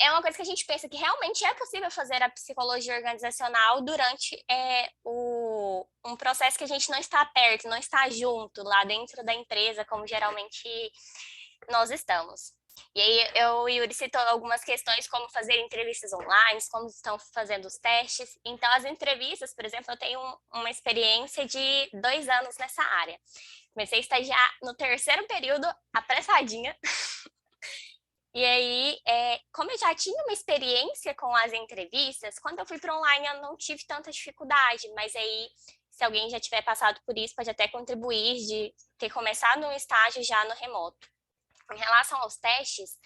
é uma coisa que a gente pensa que realmente é possível fazer a psicologia organizacional durante um processo que a gente não está perto, não está junto lá dentro da empresa, como geralmente nós estamos. E aí, eu e o Yuri citou algumas questões, como fazer entrevistas online, como estão fazendo os testes. Então, as entrevistas, por exemplo, eu tenho uma experiência de 2 anos nessa área. Comecei a estagiar no 3º período, apressadinha. E aí, como eu já tinha uma experiência com as entrevistas, quando eu fui para online eu não tive tanta dificuldade, mas aí, se alguém já tiver passado por isso, pode até contribuir de ter começado um estágio já no remoto. Em relação aos testes,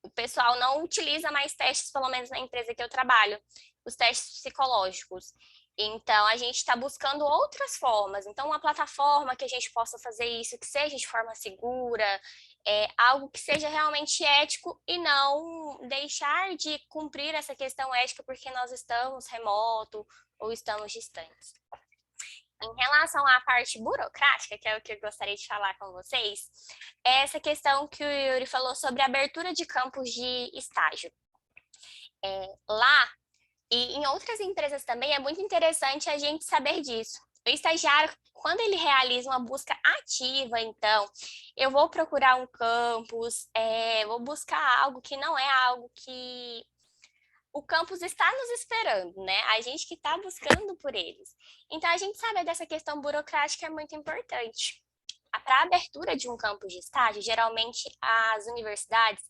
o pessoal não utiliza mais testes, pelo menos na empresa que eu trabalho, os testes psicológicos. Então, a gente está buscando outras formas. Então, uma plataforma que a gente possa fazer isso, que seja de forma segura, algo que seja realmente ético e não deixar de cumprir essa questão ética porque nós estamos remoto ou estamos distantes. Em relação à parte burocrática, que é o que eu gostaria de falar com vocês, é essa questão que o Yuri falou sobre a abertura de campos de estágio. Lá, e em outras empresas também, é muito interessante a gente saber disso. O estagiário, quando ele realiza uma busca ativa, então, eu vou procurar um campus, vou buscar algo que não é algo que o campus está nos esperando, né? A gente que está buscando por eles. Então, a gente sabe dessa questão burocrática é muito importante. Para a abertura de um campus de estágio, geralmente as universidades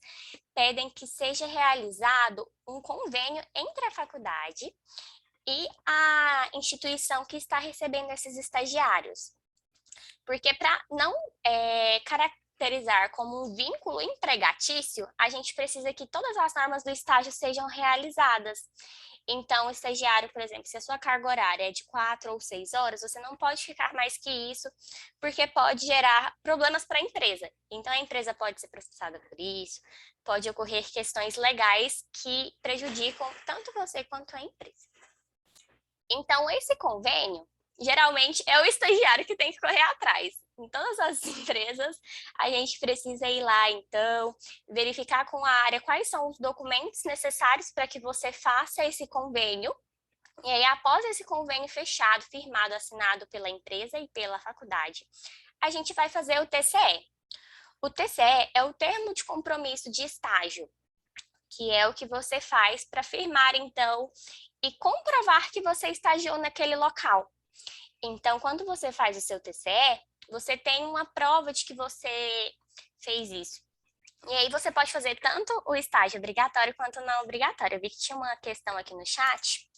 pedem que seja realizado um convênio entre a faculdade e a instituição que está recebendo esses estagiários. Porque para não caracterizar como um vínculo empregatício, a gente precisa que todas as normas do estágio sejam realizadas. Então, o estagiário, por exemplo, se a sua carga horária é de 4 ou 6 horas, você não pode ficar mais que isso, porque pode gerar problemas para a empresa. Então, a empresa pode ser processada por isso, pode ocorrer questões legais que prejudicam tanto você quanto a empresa. Então, esse convênio, geralmente, é o estagiário que tem que correr atrás. Em todas as empresas, a gente precisa ir lá, então, verificar com a área quais são os documentos necessários para que você faça esse convênio. E aí, após esse convênio fechado, firmado, assinado pela empresa e pela faculdade, a gente vai fazer o TCE. O TCE é o termo de compromisso de estágio, que é o que você faz para firmar, então, e comprovar que você estagiou naquele local. Então, quando você faz o seu TCE, você tem uma prova de que você fez isso. E aí você pode fazer tanto o estágio obrigatório quanto não obrigatório. Eu vi que tinha uma questão aqui no chat.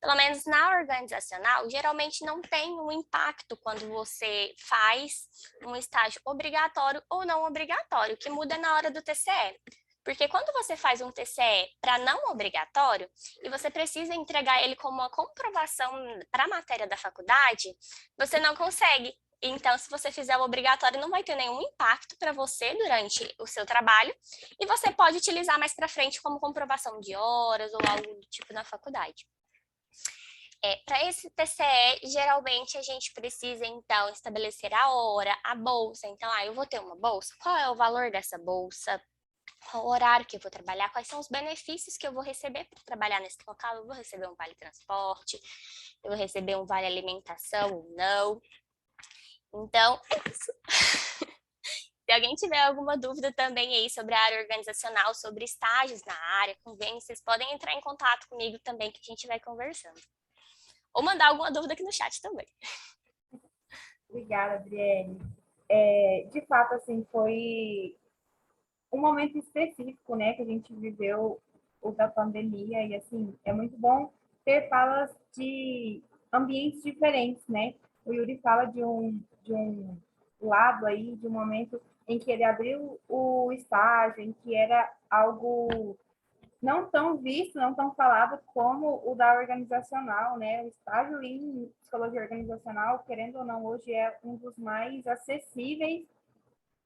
Pelo menos na organizacional, geralmente não tem um impacto quando você faz um estágio obrigatório ou não obrigatório, que muda na hora do TCE. Porque quando você faz um TCE para não obrigatório, e você precisa entregar ele como uma comprovação para a matéria da faculdade, você não consegue. Então, se você fizer o obrigatório, não vai ter nenhum impacto para você durante o seu trabalho, e você pode utilizar mais para frente como comprovação de horas ou algo do tipo na faculdade. Para esse TCE, geralmente a gente precisa, então, estabelecer a hora, a bolsa. Então, eu vou ter uma bolsa, qual é o valor dessa bolsa? Qual o horário que eu vou trabalhar, quais são os benefícios que eu vou receber para trabalhar nesse local, eu vou receber um vale transporte, eu vou receber um vale alimentação ou não. Então, é isso. Se alguém tiver alguma dúvida também aí sobre a área organizacional, sobre estágios na área, convênios, vocês podem entrar em contato comigo também, que a gente vai conversando. Ou mandar alguma dúvida aqui no chat também. Obrigada, Adriele. De fato, assim, foi um momento específico, né, que a gente viveu o da pandemia e assim é muito bom ter falas de ambientes diferentes, né? O Yuri fala de um lado aí, de um momento em que ele abriu o estágio, em que era algo não tão visto, não tão falado como o da organizacional, né? O estágio em psicologia organizacional, querendo ou não, hoje é um dos mais acessíveis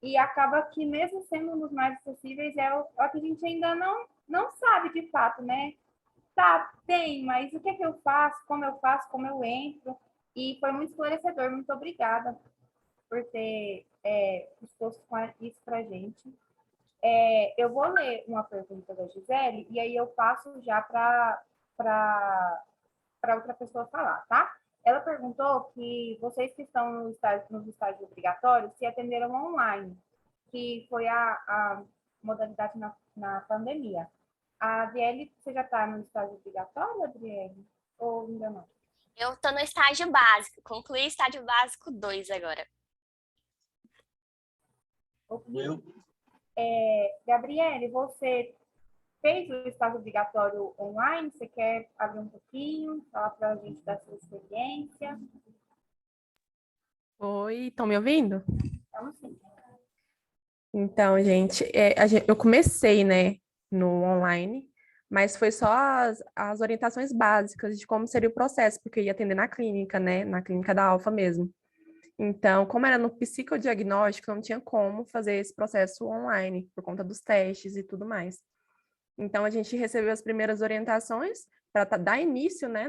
e acaba que, mesmo sendo um dos mais acessíveis, é o que a gente ainda não sabe de fato, né? Tá, tem, mas o que é que eu faço, como eu entro? E foi muito esclarecedor, muito obrigada por ter exposto isso para a gente. Eu vou ler uma pergunta da Gisele e aí eu passo já para outra pessoa falar, tá? Ela perguntou que vocês que estão nos estágios obrigatórios se atenderam online, que foi a modalidade na pandemia. A Adriele, você já está no estágio obrigatório, Adriele? Ou ainda não? Eu estou no estágio básico, concluí o estágio básico 2 agora. Eu, Gabriele, você fez o estágio obrigatório online? Você quer abrir um pouquinho, falar para a gente da sua experiência? Oi, estão me ouvindo? Vamos sim. Então, gente, eu comecei, né, no online, mas foi só as orientações básicas de como seria o processo, porque eu ia atender na clínica, né, na clínica da Alfa mesmo. Então, como era no psicodiagnóstico, não tinha como fazer esse processo online, por conta dos testes e tudo mais. Então, a gente recebeu as primeiras orientações para dar início, né,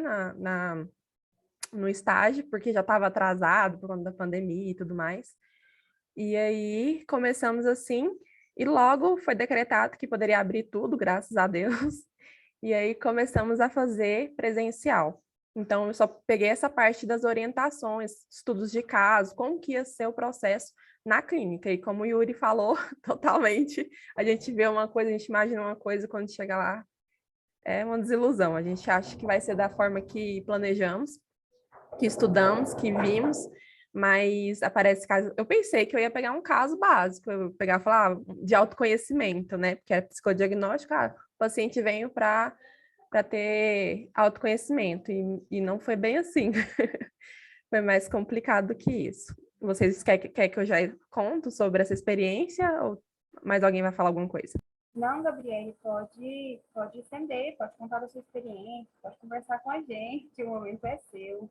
no estágio, porque já estava atrasado por conta da pandemia e tudo mais. E aí, começamos assim, e logo foi decretado que poderia abrir tudo, graças a Deus. E aí, começamos a fazer presencial. Então, eu só peguei essa parte das orientações, estudos de caso, como que ia ser o processo na clínica. E como o Yuri falou, totalmente, a gente vê uma coisa, a gente imagina uma coisa, quando chega lá, é uma desilusão. A gente acha que vai ser da forma que planejamos, que estudamos, que vimos, mas aparece caso. Eu pensei que eu ia pegar um caso básico, eu ia pegar e falar de autoconhecimento, né? Porque é psicodiagnóstico, o paciente veio para ter autoconhecimento, e não foi bem assim. Foi mais complicado do que isso. Vocês querem que eu já conto sobre essa experiência ou mais alguém vai falar alguma coisa? Não, Gabriele, pode estender, pode contar da sua experiência, pode conversar com a gente, o momento é seu.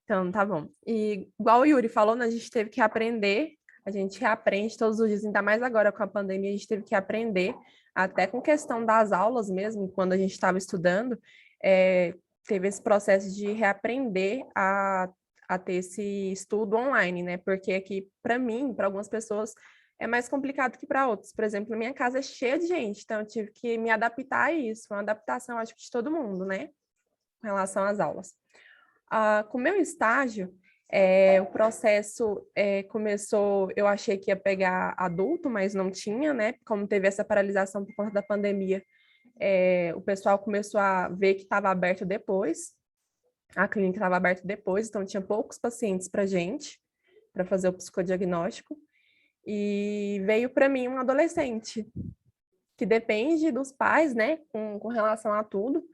Então, tá bom. E igual o Yuri falou, né, a gente teve que aprender, a gente reaprende todos os dias, ainda mais agora com a pandemia, a gente teve que aprender, até com questão das aulas mesmo, quando a gente estava estudando, teve esse processo de reaprender a ter esse estudo online, né? Porque aqui, para mim, para algumas pessoas, é mais complicado que para outros. Por exemplo, minha casa é cheia de gente, então eu tive que me adaptar a isso, foi uma adaptação, acho que de todo mundo, né? Com relação às aulas. Com o meu estágio, o processo começou, eu achei que ia pegar adulto, mas não tinha, né? Como teve essa paralisação por conta da pandemia, o pessoal começou a ver que estava aberto depois, a clínica estava aberta depois, então tinha poucos pacientes para gente, para fazer o psicodiagnóstico, e veio para mim um adolescente, que depende dos pais, né, com relação a tudo,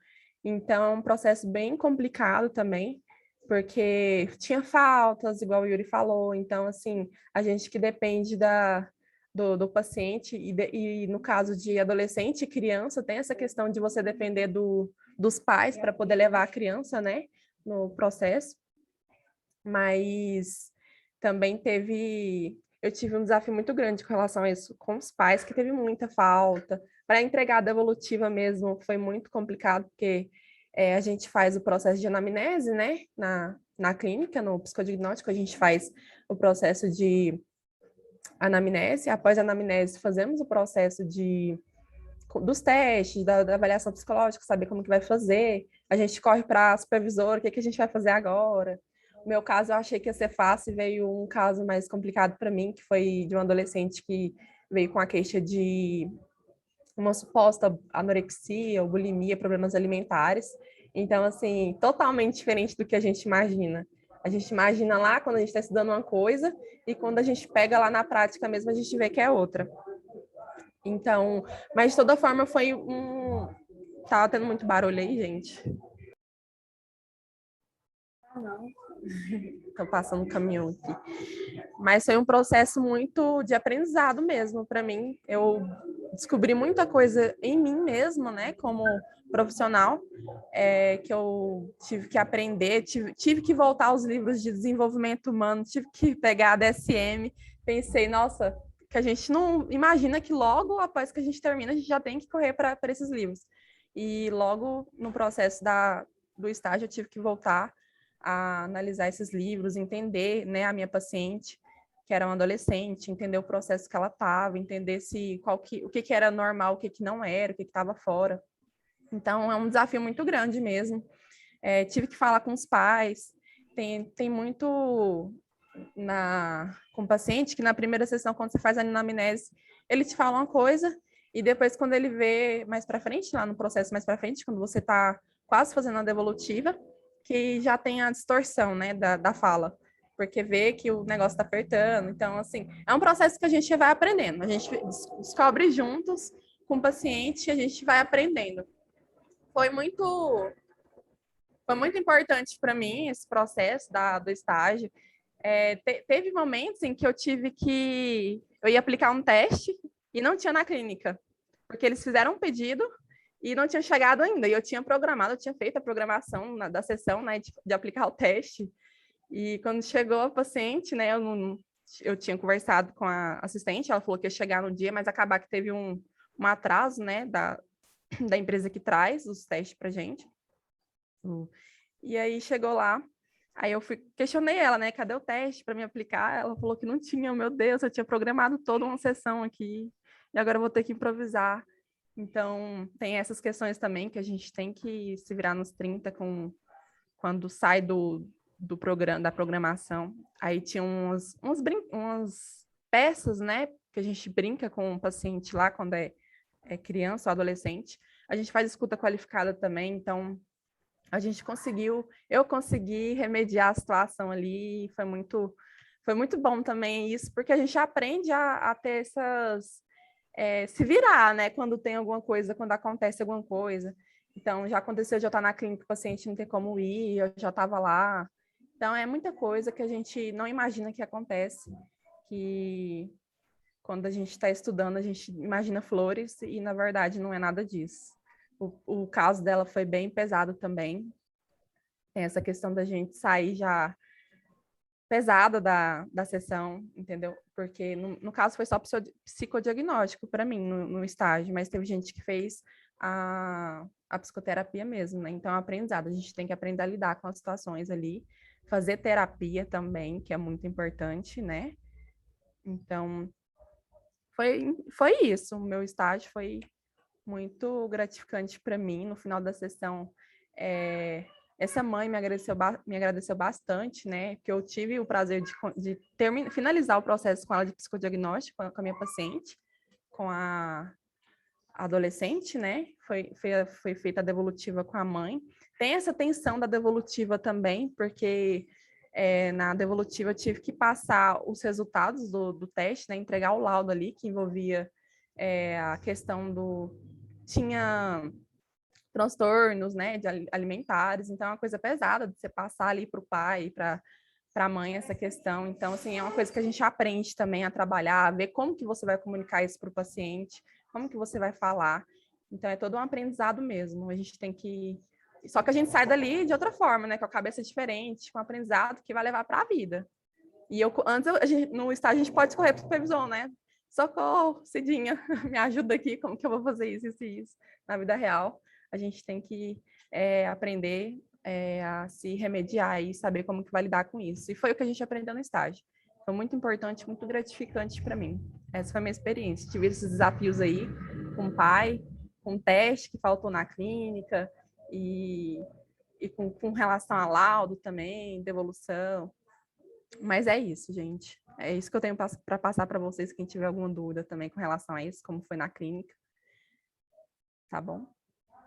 então é um processo bem complicado também, porque tinha faltas, igual o Yuri falou, então, assim, a gente que depende do paciente, e no caso de adolescente e criança, tem essa questão de você depender dos pais para poder levar a criança, né, no processo, mas também eu tive um desafio muito grande com relação a isso, com os pais, que teve muita falta. Para a entregada evolutiva mesmo, foi muito complicado, porque a gente faz o processo de anamnese, né, na clínica, no psicodiagnóstico, a gente faz o processo de anamnese, após a anamnese fazemos o processo dos testes, da avaliação psicológica, saber como que vai fazer, a gente corre para a supervisora, o que a gente vai fazer agora. No meu caso, eu achei que ia ser fácil, veio um caso mais complicado para mim, que foi de um adolescente que veio com a queixa de uma suposta anorexia ou bulimia, problemas alimentares. Então, assim, totalmente diferente do que a gente imagina. A gente imagina lá quando a gente está estudando uma coisa e quando a gente pega lá na prática mesmo, a gente vê que é outra. Então, mas de toda forma foi Tava tendo muito barulho aí, gente. Não. Tô passando um caminhão aqui. Mas foi um processo muito de aprendizado mesmo para mim. Eu descobri muita coisa em mim mesmo, né, como profissional, que eu tive que aprender, tive que voltar aos livros de desenvolvimento humano, tive que pegar a DSM. Pensei, nossa, que a gente não imagina que logo após que a gente termina, a gente já tem que correr para esses livros. E logo no processo do estágio, eu tive que voltar a analisar esses livros, entender, né, a minha paciente, que era uma adolescente, entender o processo que ela estava, entender o que era normal, o que não era, o que estava fora. Então, é um desafio muito grande mesmo. Tive que falar com os pais. Tem muito com o paciente que na primeira sessão, quando você faz a anamnese, ele te fala uma coisa e depois, quando ele vê mais para frente, lá no processo mais para frente, quando você está quase fazendo a devolutiva, que já tem a distorção, né, da fala, porque vê que o negócio está apertando. Então, assim, é um processo que a gente vai aprendendo, a gente descobre juntos com o paciente e a gente vai aprendendo. Foi muito importante para mim esse processo do estágio. Teve momentos em que eu ia aplicar um teste e não tinha na clínica, porque eles fizeram um pedido e não tinha chegado ainda. E eu tinha programado, eu tinha feito a programação da sessão, né, de aplicar o teste. E quando chegou a paciente, né, eu tinha conversado com a assistente, ela falou que ia chegar no dia, mas acabar que teve um atraso, né, da empresa que traz os testes pra gente. E aí chegou lá, aí questionei ela, né, cadê o teste para me aplicar? Ela falou que não tinha, meu Deus, eu tinha programado toda uma sessão aqui, e agora eu vou ter que improvisar. Então, tem essas questões também que a gente tem que se virar nos 30 quando sai do programa, da programação. Aí tinha umas peças, né, que a gente brinca com o paciente lá quando é criança ou adolescente. A gente faz escuta qualificada também, então eu consegui remediar a situação ali, foi muito bom também isso, porque a gente aprende a ter se virar, né, quando tem alguma coisa, quando acontece alguma coisa. Então, já aconteceu de eu estar na clínica, o paciente não ter como ir, eu já estava lá. Então, é muita coisa que a gente não imagina que acontece, que quando a gente está estudando, a gente imagina flores e, na verdade, não é nada disso. O caso dela foi bem pesado também. Tem essa questão da gente sair já pesada da sessão, entendeu? Porque, no caso, foi só psicodiagnóstico para mim, no estágio, mas teve gente que fez a psicoterapia mesmo, né? Então, é um aprendizado. A gente tem que aprender a lidar com as situações ali, fazer terapia também, que é muito importante, né? Então, foi isso. O meu estágio foi muito gratificante para mim. No final da sessão, essa mãe me agradeceu bastante, né? Que eu tive o prazer de finalizar o processo com ela de psicodiagnóstico, com a minha paciente, com a adolescente, né? Foi feita a devolutiva com a mãe. Tem essa tensão da devolutiva também, porque na devolutiva eu tive que passar os resultados do teste, né? Entregar o laudo ali, que envolvia a questão tinha transtornos, né, alimentares, então é uma coisa pesada de você passar ali para o pai, para a mãe essa questão. Então, assim, é uma coisa que a gente aprende também a trabalhar, a ver como que você vai comunicar isso para o paciente, como que você vai falar. Então, é todo um aprendizado mesmo. A gente tem que... Só que a gente sai dali de outra forma, né, com a cabeça diferente, com um aprendizado que vai levar para a vida. E no estágio a gente pode correr para o supervisor, né? Socorro, Cidinha, me ajuda aqui, como que eu vou fazer isso e isso na vida real. A gente tem que aprender a se remediar e saber como que vai lidar com isso. E foi o que a gente aprendeu no estágio. Foi muito importante, muito gratificante para mim. Essa foi a minha experiência. Tive esses desafios aí com o pai, com o teste que faltou na clínica e com relação a laudo também, devolução. Mas é isso, gente. É isso que eu tenho para passar para vocês, quem tiver alguma dúvida também com relação a isso, como foi na clínica. Tá bom?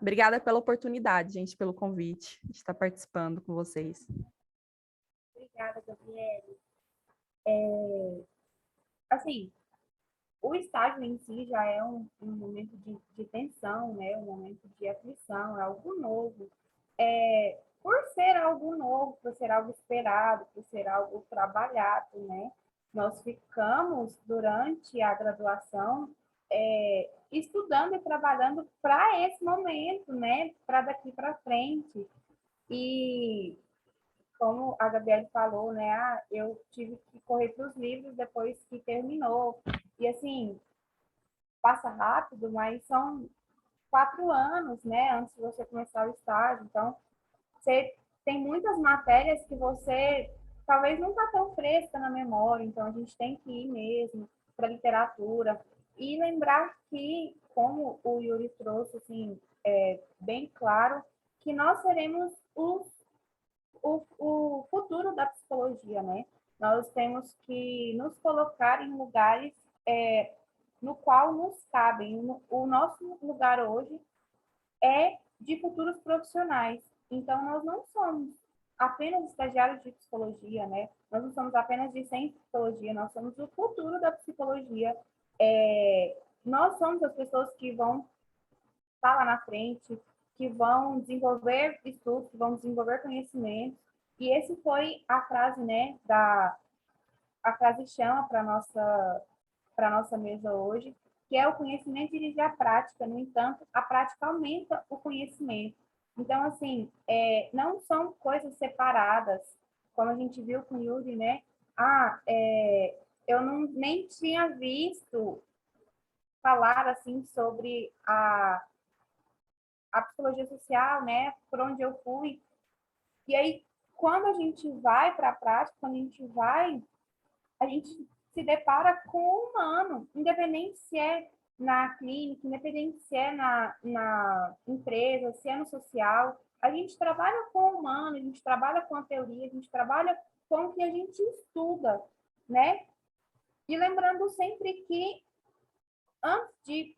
Obrigada pela oportunidade, gente, pelo convite de estar participando com vocês. Obrigada, Gabriele. Assim, o estágio em si já é um momento de tensão, né? Um momento de aflição, é algo novo. Por ser algo novo, por ser algo esperado, por ser algo trabalhado, né? Nós ficamos, durante a graduação, estudando e trabalhando para esse momento, né? Para daqui para frente. E como a Gabriela falou, né? Eu tive que correr para os livros depois que terminou. E assim, passa rápido, mas são 4 anos, né? Antes de você começar o estágio. Então, você tem muitas matérias que você talvez não está tão fresca na memória. Então, a gente tem que ir mesmo para a literatura. E lembrar que, como o Yuri trouxe, assim, bem claro, que nós seremos o futuro da psicologia, né? Nós temos que nos colocar em lugares no qual nos cabem. O nosso lugar hoje é de futuros profissionais. Então, nós não somos apenas estagiários de psicologia, né? Nós não somos apenas discentes de psicologia, nós somos o futuro da psicologia. Nós somos as pessoas que vão estar lá na frente, que vão desenvolver estudos, que vão desenvolver conhecimentos. E esse foi a frase, né, a frase chama para nossa mesa hoje, que é o conhecimento dirige a prática. No entanto, a prática aumenta o conhecimento. Então, assim, não são coisas separadas, como a gente viu com o Yuri, né? Eu nem tinha visto falar, assim, sobre a psicologia social, né? Por onde eu fui. E aí, quando a gente vai para a prática, quando a gente se depara com o humano, independente se é na clínica, independente se é na empresa, se é no social, a gente trabalha com o humano, a gente trabalha com a teoria, a gente trabalha com o que a gente estuda, né? E lembrando sempre que antes de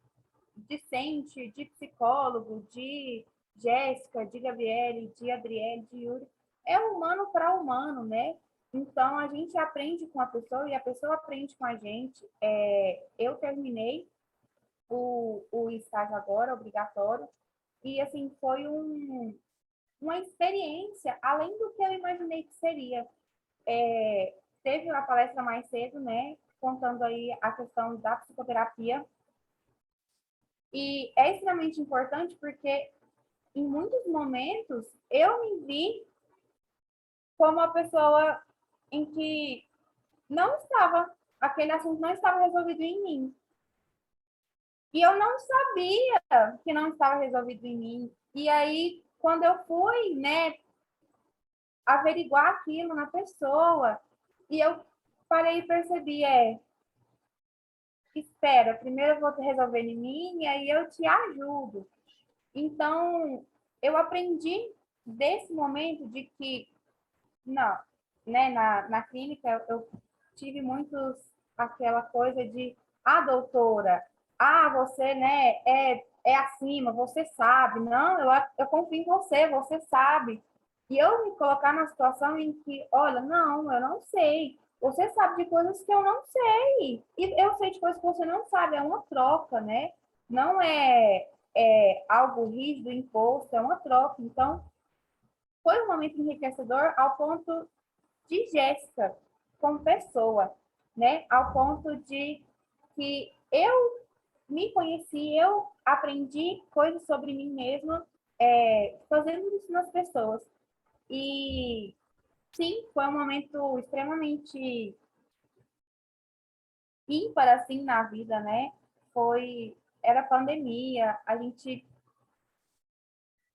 discente, de psicólogo, de Jéssica, de Gabriele, de Adriele, de Yuri, é humano para humano, né? Então, a gente aprende com a pessoa e a pessoa aprende com a gente. Eu terminei o estágio agora, obrigatório, e, assim, foi uma experiência além do que eu imaginei que seria. Teve uma palestra mais cedo, né, contando aí a questão da psicoterapia, e é extremamente importante porque, em muitos momentos, eu me vi como uma pessoa em que aquele assunto não estava resolvido em mim. E eu não sabia que não estava resolvido em mim. E aí, quando eu fui, né, averiguar aquilo na pessoa, e eu parei e percebi, espera, primeiro eu vou resolver em mim, e aí eu te ajudo. Então, eu aprendi desse momento de que, não, né, na clínica, eu tive aquela coisa de, doutora, você, né, é acima, você sabe. Não, eu confio em você, você sabe. E eu me colocar na situação em que, olha, não, eu não sei. Você sabe de coisas que eu não sei. E eu sei de coisas que você não sabe. É uma troca, né? Não é algo rígido, imposto, é uma troca. Então, foi um momento enriquecedor ao ponto de Jéssica, como pessoa, né? Ao ponto de que eu me conheci, eu aprendi coisas sobre mim mesma, fazendo isso nas pessoas. E sim, foi um momento extremamente ímpar, assim, na vida, né? Era pandemia, a gente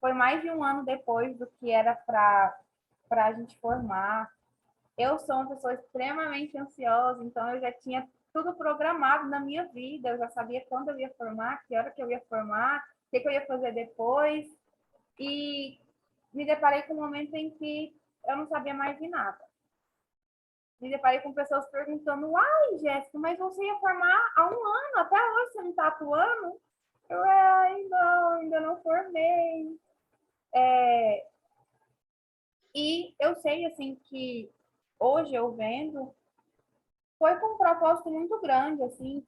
foi mais de um ano depois do que era para a gente formar. Eu sou uma pessoa extremamente ansiosa, então eu já tinha tudo programado na minha vida, eu já sabia quando eu ia formar, que hora que eu ia formar, o que eu ia fazer depois, e me deparei com um momento em que eu não sabia mais de nada. Me deparei com pessoas perguntando, uai, Jéssica, mas você ia formar há um ano, até hoje você não está atuando? Eu, ainda não formei. E eu sei, assim, que hoje eu vendo, foi com um propósito muito grande, assim,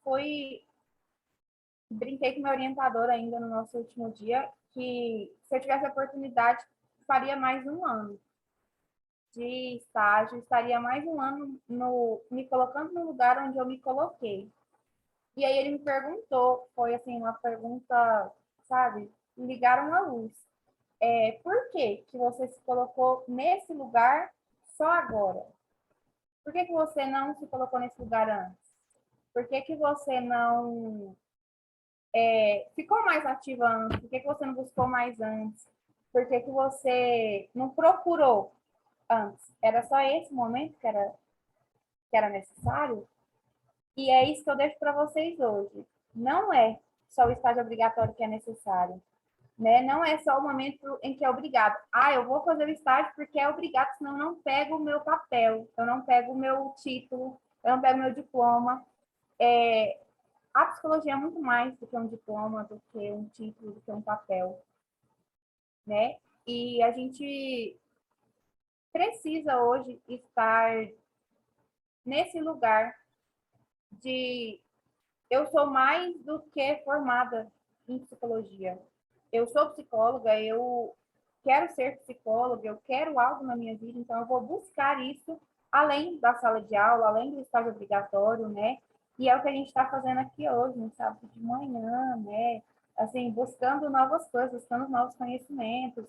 brinquei com meu orientador ainda no nosso último dia, que se eu tivesse a oportunidade, faria mais um ano de estágio, estaria mais um ano me colocando no lugar onde eu me coloquei. E aí ele me perguntou, foi assim, uma pergunta, sabe, me ligaram a luz. Por que você se colocou nesse lugar só agora? Por que você não se colocou nesse lugar antes? Por que você não ficou mais ativa antes? Por que você não buscou mais antes? Por que você não procurou antes? Era só esse momento que era necessário? E é isso que eu deixo para vocês hoje. Não é só o estágio obrigatório que é necessário. Né? Não é só o momento em que é obrigado. Eu vou fazer o estágio porque é obrigado, senão eu não pego o meu papel, eu não pego o meu título, eu não pego o meu diploma. A psicologia é muito mais do que um diploma, do que um título, do que um papel, né? E a gente precisa hoje estar nesse lugar de eu sou mais do que formada em psicologia. Eu sou psicóloga, eu quero ser psicóloga, eu quero algo na minha vida, então eu vou buscar isso além da sala de aula, além do estágio obrigatório, né? E é o que a gente está fazendo aqui hoje, no sábado de manhã, né? Assim, buscando novas coisas, buscando novos conhecimentos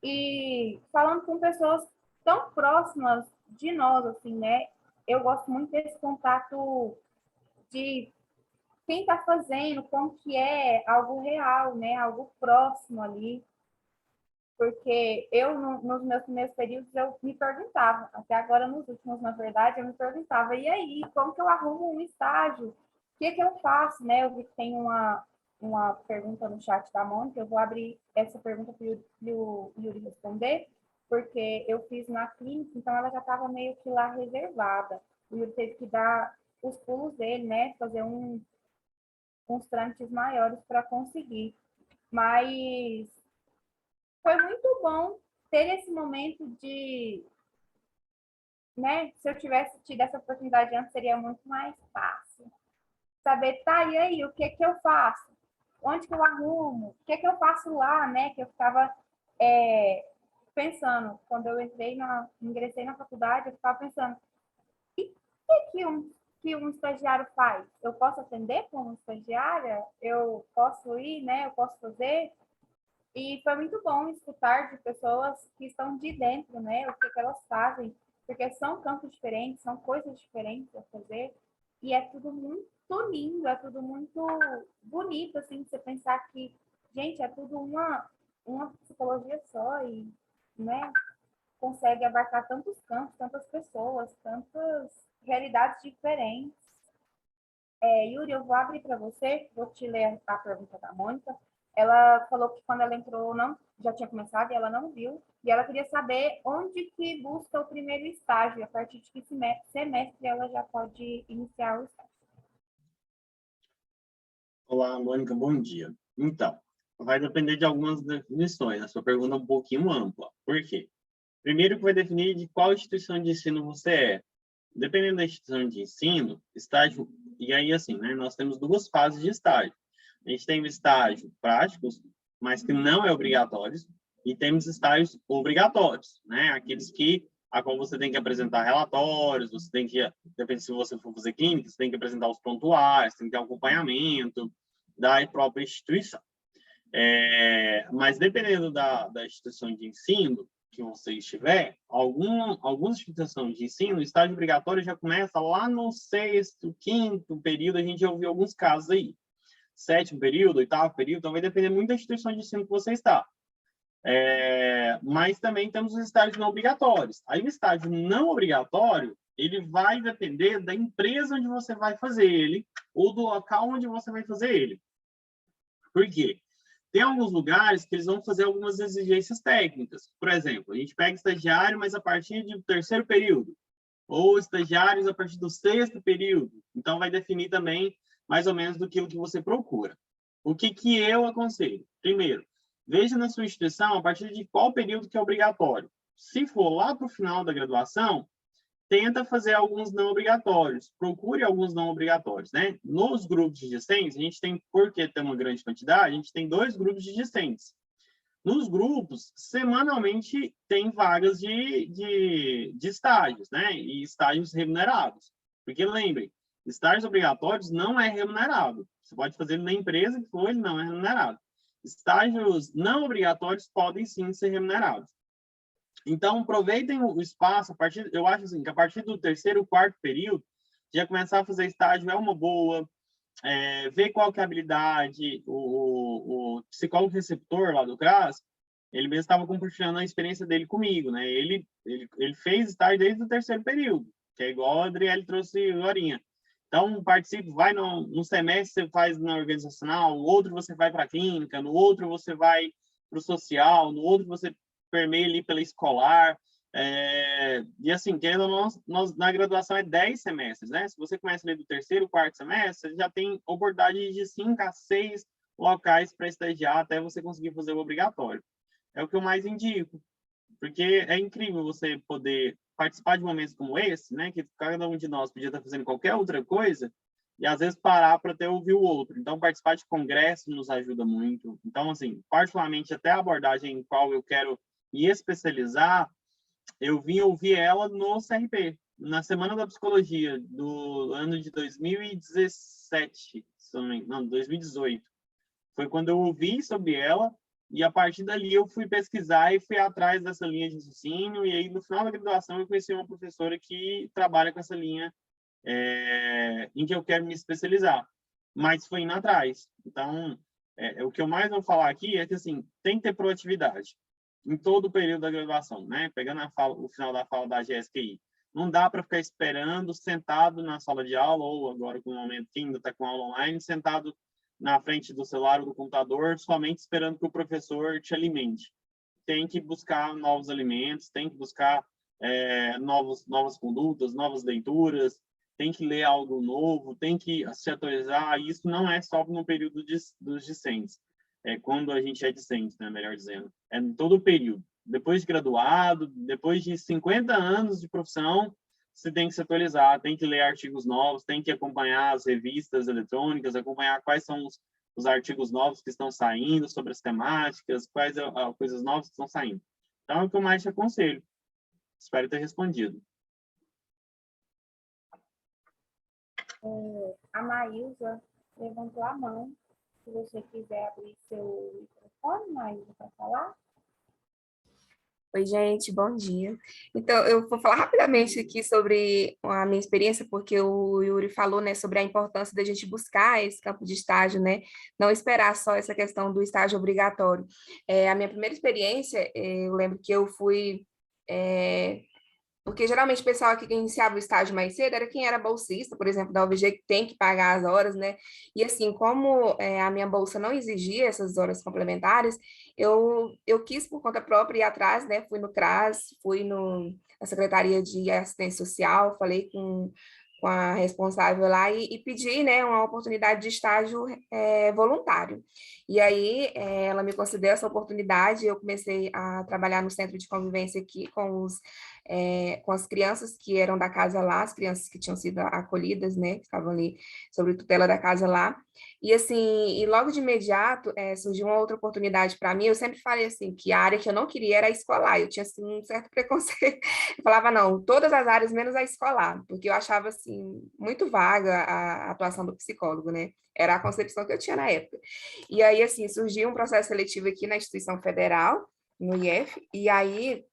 e falando com pessoas tão próximas de nós, assim, né? Eu gosto muito desse contato de quem está fazendo, como que é algo real, né? Algo próximo ali. Porque eu, nos meus primeiros períodos, eu me perguntava, até agora nos últimos, na verdade, eu me perguntava, e aí, como que eu arrumo um estágio? O que eu faço, né? Eu vi que tem uma pergunta no chat da Mônica, eu vou abrir essa pergunta para o Yuri responder, porque eu fiz na clínica, então ela já estava meio que lá reservada. O Yuri teve que dar os pulos dele, né? Fazer uns trâmites maiores para conseguir. Mas foi muito bom ter esse momento de, né? Se eu tivesse tido essa oportunidade antes, seria muito mais fácil. Saber, tá, e aí, o que que eu faço? Onde que eu arrumo? O que que eu faço lá, né? Que eu ficava pensando, quando eu ingressei na faculdade, eu ficava pensando, e o que um estagiário faz? Eu posso atender como estagiária? Eu posso ir, né? Eu posso fazer? E foi muito bom escutar de pessoas que estão de dentro, né? O que elas fazem, porque são campos diferentes, são coisas diferentes a fazer, e é tudo muito lindo, é tudo muito bonito, assim, você pensar que, gente, é tudo uma psicologia só e, né, consegue abarcar tantos campos, tantas pessoas, tantas realidades diferentes. Yuri, eu vou abrir para você, vou te ler a pergunta da Mônica. Ela falou que quando ela entrou, não, já tinha começado e ela não viu. E ela queria saber onde que busca o primeiro estágio, a partir de que semestre ela já pode iniciar o estágio. Olá, Mônica, bom dia. Então, vai depender de algumas definições. A sua pergunta é um pouquinho ampla. Por quê? Primeiro que vai definir de qual instituição de ensino você é. Dependendo da instituição de ensino, estágio... E aí, assim, né? Nós temos duas fases de estágio. A gente tem o estágio práticos, mas que não é obrigatório, e temos estágios obrigatórios, né? Aqueles a qual você tem que apresentar relatórios, você tem que, depende se você for fazer clínica, você tem que apresentar os prontuários, tem que ter um acompanhamento da própria instituição. Mas dependendo da instituição de ensino que você estiver, algumas instituições de ensino, o estágio obrigatório já começa lá no 6º, 5º período, a gente já ouviu alguns casos aí. 7º período, 8º período, então vai depender muito da instituição de ensino que você está. Mas também temos os estágios não obrigatórios. Aí o estágio não obrigatório, ele vai depender da empresa onde você vai fazer ele, ou do local onde você vai fazer ele. Por quê? Tem alguns lugares que eles vão fazer algumas exigências técnicas. Por exemplo, a gente pega estagiário, mas a partir do 3º período, ou estagiários a partir do 6º período. Então, vai definir também mais ou menos do que você procura. O que eu aconselho? Primeiro, veja na sua instituição a partir de qual período que é obrigatório. Se for lá para o final da graduação, tenta fazer alguns não obrigatórios. Procure alguns não obrigatórios, né? Nos grupos de discentes, a gente tem, porque tem uma grande quantidade, a gente tem 2 grupos de discentes. Nos grupos, semanalmente, tem vagas de estágios, né? E estágios remunerados. Porque, lembrem, estágios obrigatórios não é remunerado. Você pode fazer na empresa que for, ele não é remunerado. Estágios não obrigatórios podem, sim, ser remunerados. Então, aproveitem o espaço, eu acho assim, que a partir do 3º, 4º período, já começar a fazer estágio é uma boa, ver qual que é a habilidade, o psicólogo receptor lá do CRAS, ele mesmo estava compartilhando a experiência dele comigo, né? Ele fez estágio desde o 3º período, que é igual a Adriele trouxe agora. Então, participe, vai no semestre você faz na organizacional, no outro você vai para a clínica, no outro você vai para o social, no outro você permeia ali pela escolar. E assim, querendo ou não, na graduação é 10 semestres, né? Se você começa ali do 3º, 4º semestre, já tem oportunidade de 5 a 6 locais para estagiar até você conseguir fazer o obrigatório. É o que eu mais indico, porque é incrível você poder participar de momentos como esse, né? Que cada um de nós podia estar fazendo qualquer outra coisa e às vezes parar para até ouvir o outro. Então, participar de congresso nos ajuda muito. Então, assim, particularmente até a abordagem em qual eu quero me especializar, eu vim ouvir ela no CRP, na Semana da Psicologia do ano de 2017, não, 2018. Foi quando eu ouvi sobre ela, e a partir dali eu fui pesquisar e fui atrás dessa linha de raciocínio, e aí no final da graduação eu conheci uma professora que trabalha com essa linha em que eu quero me especializar, mas foi indo atrás. Então, o que eu mais vou falar aqui é que, assim, tem que ter proatividade em todo o período da graduação, né? Pegando o final da fala da GSQI. Não dá para ficar esperando, sentado na sala de aula, ou agora com o momento que ainda está com aula online, sentado na frente do celular ou do computador, somente esperando que o professor te alimente. Tem que buscar novos alimentos, tem que buscar novas condutas, novas leituras, tem que ler algo novo, tem que se atualizar. Isso não é só no período dos discentes. Quando a gente é discente, né, melhor dizendo. É em todo o período. Depois de graduado, depois de 50 anos de profissão, você tem que se atualizar, tem que ler artigos novos, tem que acompanhar as revistas eletrônicas, acompanhar quais são os artigos novos que estão saindo sobre as temáticas, quais coisas novas que estão saindo. Então, é o que eu mais te aconselho. Espero ter respondido. A Maísa levantou a mão. Se você quiser abrir seu microfone, Maísa, para falar. Oi, gente, bom dia. Então, eu vou falar rapidamente aqui sobre a minha experiência, porque o Yuri falou, né, sobre a importância da gente buscar esse campo de estágio, né, não esperar só essa questão do estágio obrigatório. A minha primeira experiência, eu lembro que eu fui... porque geralmente o pessoal que iniciava o estágio mais cedo era quem era bolsista, por exemplo, da UVG, que tem que pagar as horas, né? E assim, como a minha bolsa não exigia essas horas complementares, eu quis por conta própria ir atrás, né? Fui no CRAS, fui na Secretaria de Assistência Social, falei com a responsável lá e pedi, né, uma oportunidade de estágio voluntário. E aí ela me concedeu essa oportunidade, eu comecei a trabalhar no centro de convivência aqui com as crianças que eram da casa lá, as crianças que tinham sido acolhidas, né, que estavam ali sobre tutela da casa lá. E assim, e logo de imediato surgiu uma outra oportunidade para mim. Eu sempre falei assim que a área que eu não queria era a escolar. Eu tinha assim, um certo preconceito. Eu falava não, todas as áreas menos a escolar, porque eu achava assim muito vaga a atuação do psicólogo, né? Era a concepção que eu tinha na época. E aí assim surgiu um processo seletivo aqui na instituição federal, no IF, e aí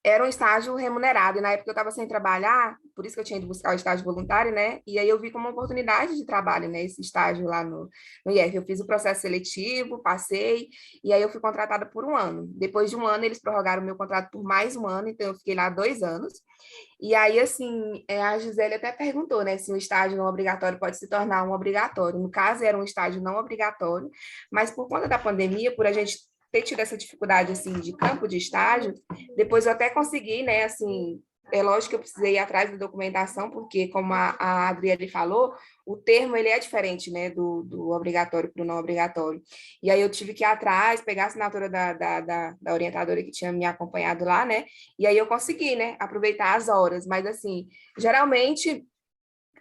era um estágio remunerado, e na época eu estava sem trabalhar, por isso que eu tinha ido buscar o estágio voluntário, né? E aí eu vi como uma oportunidade de trabalho, né? Esse estágio lá no IF. Eu fiz o processo seletivo, passei, e aí eu fui contratada por um ano. Depois de um ano, eles prorrogaram o meu contrato por mais um ano, então eu fiquei lá 2 anos. E aí, assim, a Gisele até perguntou, né, se um estágio não obrigatório pode se tornar um obrigatório. No caso, era um estágio não obrigatório, mas por conta da pandemia, por a gente ter tido essa dificuldade, assim, de campo de estágio, depois eu até consegui, né, assim, é lógico que eu precisei ir atrás da documentação, porque, como a Adriele falou, o termo, ele é diferente, né, do obrigatório para o não obrigatório. E aí eu tive que ir atrás, pegar a assinatura da orientadora que tinha me acompanhado lá, né, e aí eu consegui, né, aproveitar as horas, mas, assim, geralmente...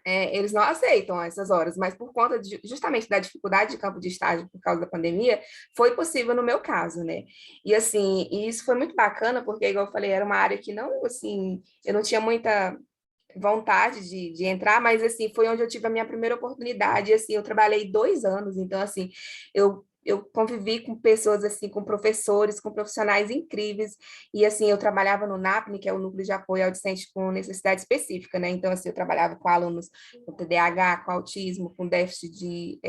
eles não aceitam essas horas, mas por conta justamente da dificuldade de campo de estágio por causa da pandemia, foi possível no meu caso, né? E assim, isso foi muito bacana, porque, igual eu falei, era uma área que não, assim, eu não tinha muita vontade de entrar, mas assim, foi onde eu tive a minha primeira oportunidade, e assim, eu trabalhei 2 anos, então assim, eu convivi com pessoas assim, com professores, com profissionais incríveis, e assim, eu trabalhava no NAPNE, que é o Núcleo de Apoio ao Discente com Necessidade Específica, né? Então, assim, eu trabalhava com alunos com TDAH, com autismo, com déficit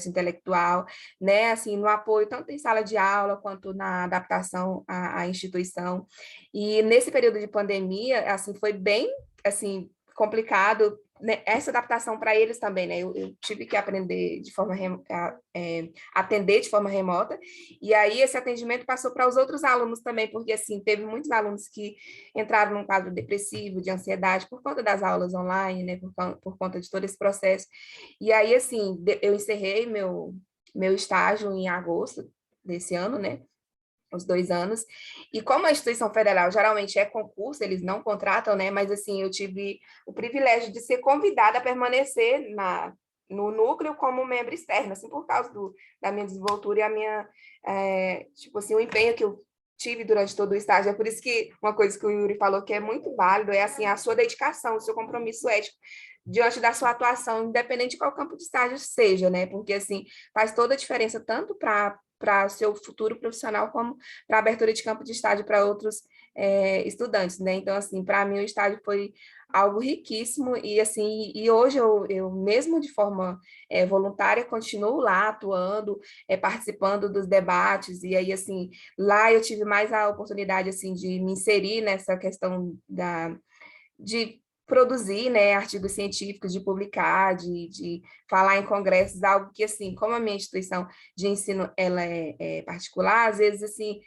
intelectual, né? Assim, no apoio tanto em sala de aula quanto na adaptação à instituição. E nesse período de pandemia, assim, foi bem, assim, complicado, né, essa adaptação para eles também, né? Eu tive que aprender de forma atender de forma remota, e aí esse atendimento passou para os outros alunos também, porque assim, teve muitos alunos que entraram num quadro depressivo, de ansiedade, por conta das aulas online, né? Por conta de todo esse processo. E aí, assim, eu encerrei meu estágio em agosto desse ano, né? Os 2 anos, e como a instituição federal geralmente é concurso, eles não contratam, né, mas assim, eu tive o privilégio de ser convidada a permanecer no núcleo como membro externo, assim, por causa da minha desenvoltura e a minha, tipo assim, o empenho que eu tive durante todo o estágio. É por isso que uma coisa que o Yuri falou que é muito válido é assim a sua dedicação, o seu compromisso ético diante da sua atuação, independente de qual campo de estágio seja, né? Porque assim faz toda a diferença tanto para seu futuro profissional como para a abertura de campo de estágio para outros estudantes, né? Então assim, para mim o estágio foi algo riquíssimo e assim, e hoje eu mesmo de forma voluntária continuo lá atuando, participando dos debates e aí assim, lá eu tive mais a oportunidade assim de me inserir nessa questão de produzir, né, artigos científicos, de publicar, de falar em congressos, algo que, assim, como a minha instituição de ensino ela é particular, às vezes, assim,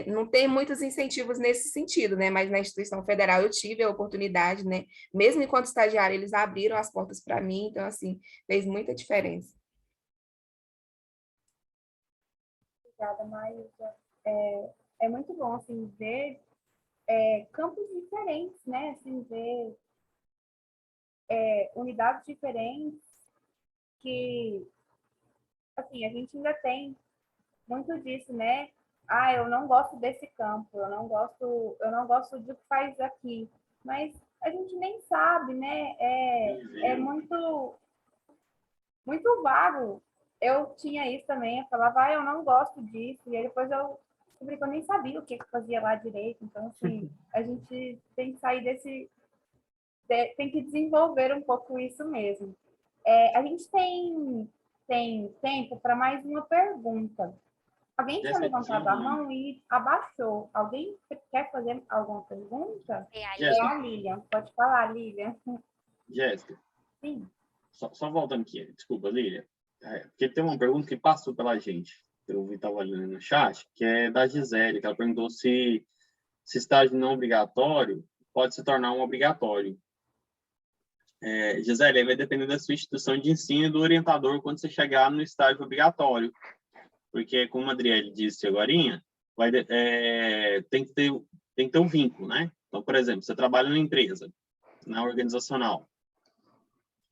não tem muitos incentivos nesse sentido, né, mas na instituição federal eu tive a oportunidade, né, mesmo enquanto estagiária, eles abriram as portas para mim, então, assim, fez muita diferença. Obrigada, Maísa. É muito bom, assim, ver campos diferentes, né? Assim, ver unidades diferentes que, assim, a gente ainda tem muito disso, né? Ah, eu não gosto desse campo, eu não gosto do que faz aqui, mas a gente nem sabe, né? É muito, muito vago. Eu tinha isso também, eu falava, eu não gosto disso, e aí depois eu descobri que eu nem sabia o que fazia lá direito, então, assim, a gente tem que sair tem que desenvolver um pouco isso mesmo. A gente tem tempo para mais uma pergunta. Alguém tinha levantado a mão e abaixou. Alguém quer fazer alguma pergunta? É a Lilian. Pode falar, Lilian. Jéssica. Sim. Só voltando aqui, desculpa, Lilian. Porque tem uma pergunta que passou pela gente, que eu estava olhando no chat, que é da Gisele, que ela perguntou se estágio não obrigatório pode se tornar um obrigatório. Gisele, vai depender da sua instituição de ensino e do orientador quando você chegar no estágio obrigatório. Porque, como a Adriele disse agora, tem que ter um vínculo, né? Então, por exemplo, você trabalha numa empresa, na organizacional,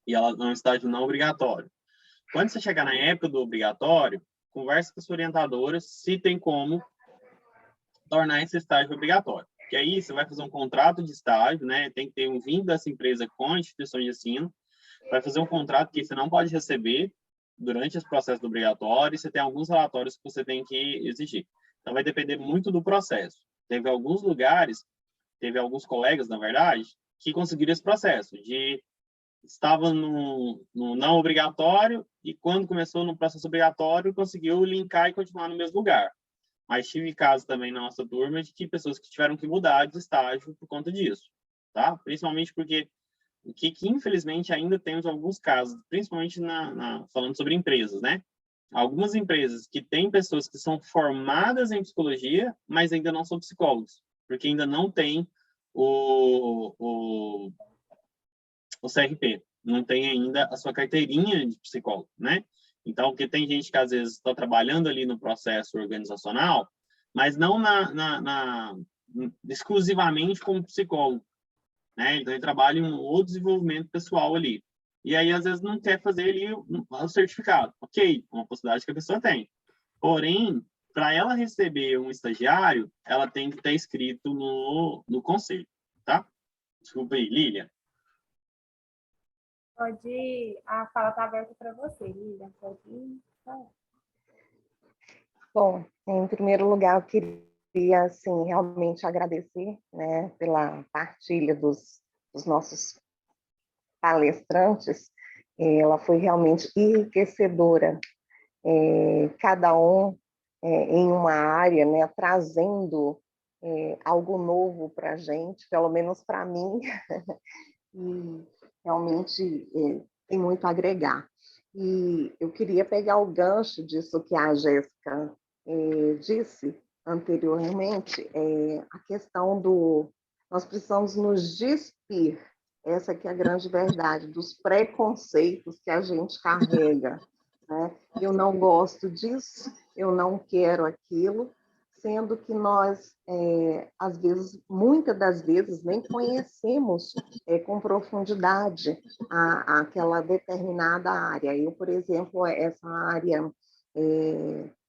e ela é um estágio não obrigatório. Quando você chegar na época do obrigatório, converse com a sua orientadora se tem como tornar esse estágio obrigatório. Que aí você vai fazer um contrato de estágio, né? Tem que ter um vínculo dessa empresa com a instituição de ensino, vai fazer um contrato que você não pode receber durante esse processo do obrigatório, e você tem alguns relatórios que você tem que exigir. Então, vai depender muito do processo. Teve alguns colegas, na verdade, que conseguiram esse processo, estavam no não obrigatório, e quando começou no processo obrigatório, conseguiu linkar e continuar no mesmo lugar. Mas tive casos também na nossa turma de que pessoas que tiveram que mudar de estágio por conta disso, tá? Principalmente porque que infelizmente ainda temos alguns casos, principalmente falando sobre empresas, né? Algumas empresas que têm pessoas que são formadas em psicologia, mas ainda não são psicólogos, porque ainda não tem o CRP, não tem ainda a sua carteirinha de psicólogo, né? Então, porque tem gente que às vezes está trabalhando ali no processo organizacional, mas não exclusivamente como psicólogo, né? Então, ele trabalha em um outro desenvolvimento pessoal ali. E aí, às vezes, não quer fazer ali o certificado. Ok, uma possibilidade que a pessoa tem. Porém, para ela receber um estagiário, ela tem que estar inscrito no conselho, tá? Desculpa aí, Lilian. Pode ir. A fala está aberta para você, Lilian. Pode ir. Bom, em primeiro lugar, eu queria assim, realmente agradecer, né, pela partilha dos nossos palestrantes. Ela foi realmente enriquecedora, cada um em uma área, né, trazendo algo novo para a gente, pelo menos para mim, e realmente tem muito a agregar. E eu queria pegar o gancho disso que a Jéssica disse anteriormente, a questão nós precisamos nos despir, essa que é a grande verdade, dos preconceitos que a gente carrega, né? Eu não gosto disso, eu não quero aquilo, sendo que nós, às vezes, muitas das vezes, nem conhecemos com profundidade aquela determinada área. Eu, por exemplo, essa área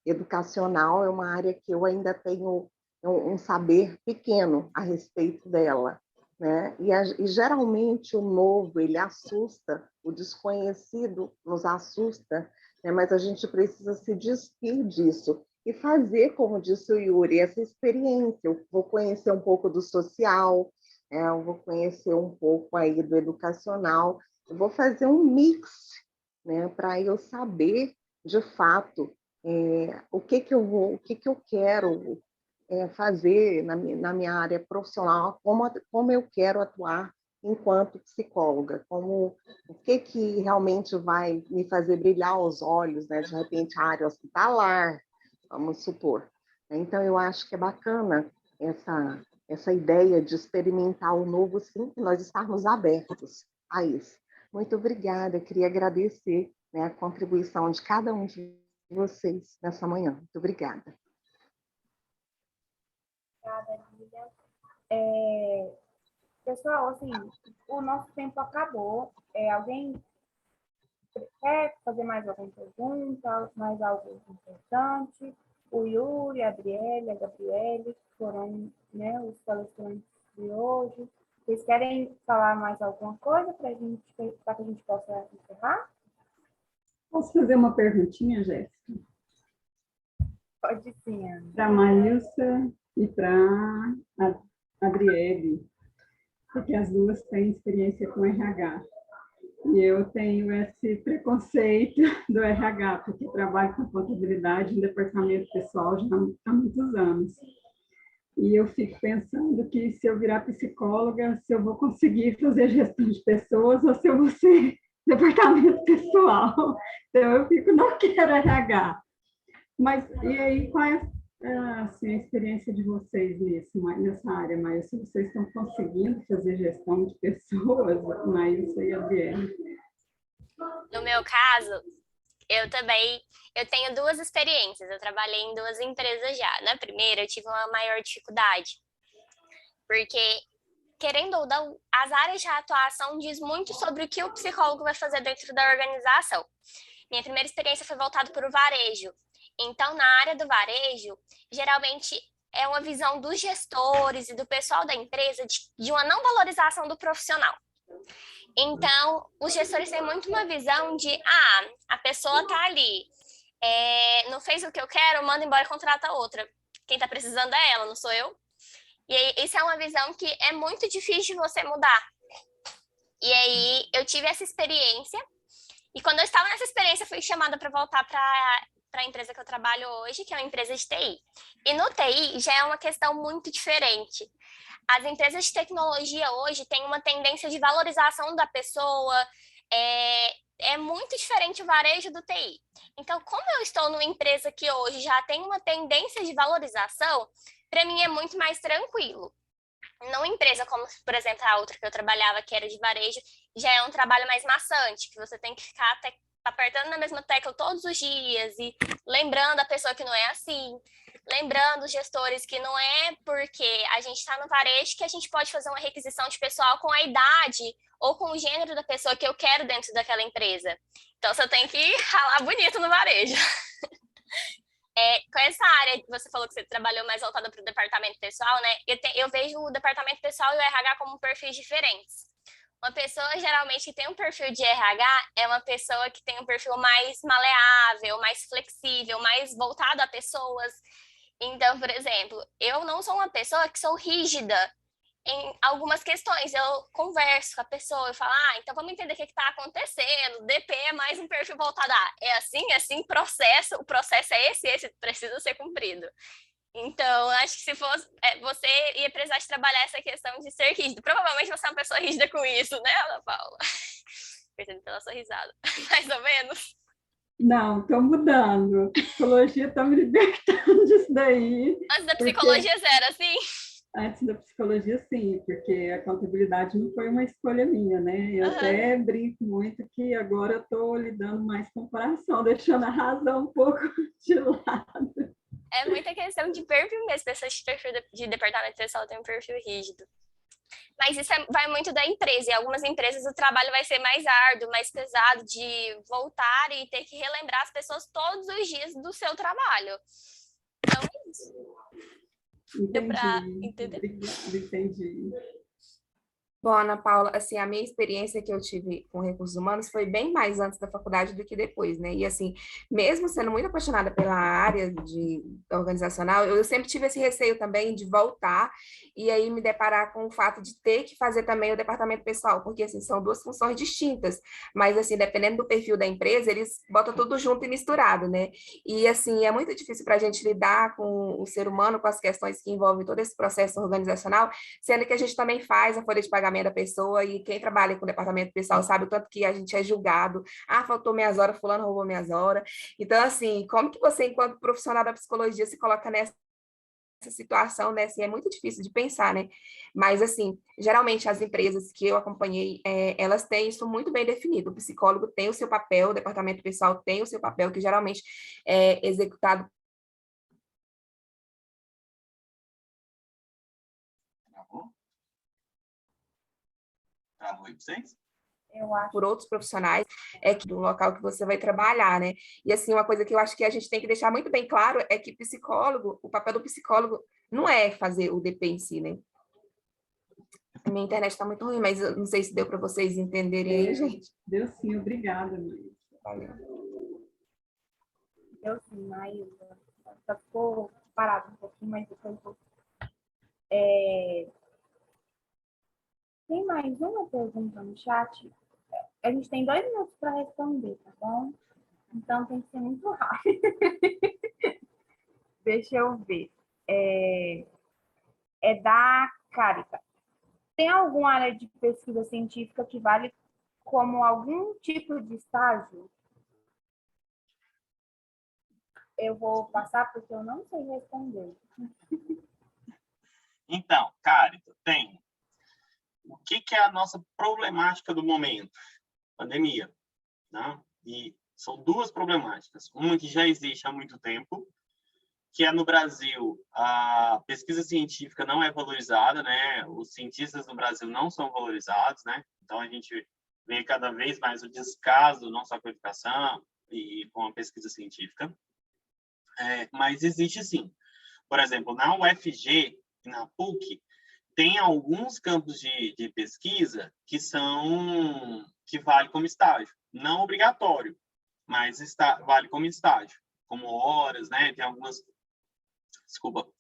educacional é uma área que eu ainda tenho um saber pequeno a respeito dela, né? E geralmente o novo, ele assusta, o desconhecido nos assusta, né? Mas a gente precisa se despir disso e fazer, como disse o Yuri, essa experiência. Eu vou conhecer um pouco do social, eu vou conhecer um pouco aí do educacional, eu vou fazer um mix, né? Para eu saber, de fato, o que eu quero fazer na minha área profissional, como eu quero atuar enquanto psicóloga, o que realmente vai me fazer brilhar os olhos, né? De repente, a área hospitalar, vamos supor. Então, eu acho que é bacana essa ideia de experimentar o novo, sim, e nós estarmos abertos a isso. Muito obrigada, queria agradecer, né, a contribuição de cada um de vocês nessa manhã. Muito obrigada. Obrigada, Lília. Pessoal, assim, o nosso tempo acabou. Alguém quer fazer mais alguma pergunta, mais algo importante? O Yuri, a Adriele, a Gabriele, foram, né, os palestrantes de hoje. Vocês querem falar mais alguma coisa para que a gente possa encerrar? Posso fazer uma perguntinha, Jéssica? Pode sim, Ana. Para a Maílsa e para a Adriele, porque as duas têm experiência com RH. E eu tenho esse preconceito do RH, porque trabalho com contabilidade em departamento pessoal já há muitos anos. E eu fico pensando que se eu virar psicóloga, se eu vou conseguir fazer gestão de pessoas ou se eu vou ser departamento pessoal. Então, eu fico, não quero RH. Mas, e aí, qual é assim, a experiência de vocês nessa área, Maílsa? Se vocês estão conseguindo fazer gestão de pessoas, Maílsa e Adriele? No meu caso, eu tenho duas experiências. Eu trabalhei em duas empresas já. Na primeira, eu tive uma maior dificuldade, porque, querendo ou não, as áreas de atuação diz muito sobre o que o psicólogo vai fazer dentro da organização. Minha primeira experiência foi voltada para o varejo. Então, na área do varejo, geralmente é uma visão dos gestores e do pessoal da empresa de uma não valorização do profissional. Então, os gestores têm muito uma visão de, a pessoa está ali, não fez o que eu quero, manda embora e contrata outra. Quem está precisando é ela, não sou eu. E aí, isso é uma visão que é muito difícil de você mudar. E aí, eu tive essa experiência, e quando eu estava nessa experiência, fui chamada para voltar para a empresa que eu trabalho hoje, que é uma empresa de TI. E no TI já é uma questão muito diferente. As empresas de tecnologia hoje têm uma tendência de valorização da pessoa, é muito diferente o varejo do TI. Então, como eu estou numa empresa que hoje já tem uma tendência de valorização, para mim é muito mais tranquilo. Numa empresa como, por exemplo, a outra que eu trabalhava, que era de varejo, já é um trabalho mais maçante, que você tem que ficar apertando na mesma tecla todos os dias e lembrando a pessoa que não é assim, lembrando os gestores que não é porque a gente está no varejo que a gente pode fazer uma requisição de pessoal com a idade ou com o gênero da pessoa que eu quero dentro daquela empresa. Então, você tem que ralar bonito no varejo. Com essa área que você falou que você trabalhou mais voltada para o departamento pessoal, né? Eu vejo o departamento pessoal e o RH como perfis diferentes. Uma pessoa, geralmente, que tem um perfil de RH é uma pessoa que tem um perfil mais maleável, mais flexível, mais voltado a pessoas. Então, por exemplo, eu não sou uma pessoa que sou rígida em algumas questões. Eu converso com a pessoa, eu falo, então vamos entender o que está acontecendo. O DP é mais um perfil voltado é assim, processo, o processo é esse precisa ser cumprido. Então, acho que se fosse, você ia precisar de trabalhar essa questão de ser rígido. Provavelmente você é uma pessoa rígida com isso, né, Ana Paula? Percebendo pela sua risada. Mais ou menos. Não, estou mudando. A psicologia está me libertando disso daí. Antes da psicologia você era assim? Antes da psicologia, sim, porque a contabilidade não foi uma escolha minha, né? Eu até brinco muito que agora eu estou lidando mais com o coração, deixando a razão um pouco de lado. É muita questão de perfil mesmo. Pessoas de perfil de departamento pessoal têm um perfil rígido. Mas isso vai muito da empresa. Em algumas empresas o trabalho vai ser mais árduo, mais pesado, de voltar e ter que relembrar as pessoas todos os dias do seu trabalho. Então é isso. Deu para Entendi. entender? Obrigada, entendi. Bom, Ana Paula, assim, a minha experiência que eu tive com recursos humanos foi bem mais antes da faculdade do que depois, né? E assim, mesmo sendo muito apaixonada pela área de organizacional, eu sempre tive esse receio também de voltar e aí me deparar com o fato de ter que fazer também o departamento pessoal, porque assim, são duas funções distintas, mas assim, dependendo do perfil da empresa, eles botam tudo junto e misturado, né? E assim, é muito difícil para a gente lidar com o ser humano, com as questões que envolvem todo esse processo organizacional, sendo que a gente também faz a folha de pagamento da pessoa, e quem trabalha com o departamento pessoal sabe o tanto que a gente é julgado. Ah, faltou minhas horas, fulano roubou minhas horas. Então, assim, como que você, enquanto profissional da psicologia, se coloca nessa situação, né? Assim, é muito difícil de pensar, né? Mas, assim, geralmente as empresas que eu acompanhei, elas têm isso muito bem definido. O psicólogo tem o seu papel, o departamento pessoal tem o seu papel, que geralmente é executado Travou aí pra vocês? Eu acho. por outros profissionais, é que do local que você vai trabalhar, né? E assim, uma coisa que eu acho que a gente tem que deixar muito bem claro é que psicólogo, o papel do psicólogo não é fazer o DP em si, né? A minha internet está muito ruim, mas eu não sei se deu para vocês entenderem aí, gente. Deu sim, obrigada, Maísa. Eu sim, Maísa. Só ficou parado um pouquinho, mas depois eu... Tem mais uma pergunta no chat? A gente tem 2 minutos para responder, tá bom? Então tem que ser muito rápido. Deixa eu ver. É da Carica. Tem alguma área de pesquisa científica que vale como algum tipo de estágio? Eu vou passar porque eu não sei responder. Então, Carita, tem. O que é a nossa problemática do momento? Pandemia, né? E são 2 problemáticas. Uma que já existe há muito tempo, que é no Brasil, a pesquisa científica não é valorizada, né? Os cientistas no Brasil não são valorizados, né? Então, a gente vê cada vez mais o descaso, não só com a educação e com a pesquisa científica. Mas existe sim. Por exemplo, na UFG e na PUC, tem alguns campos de pesquisa que vale como estágio. Não obrigatório, mas vale como estágio, como horas, né? Tem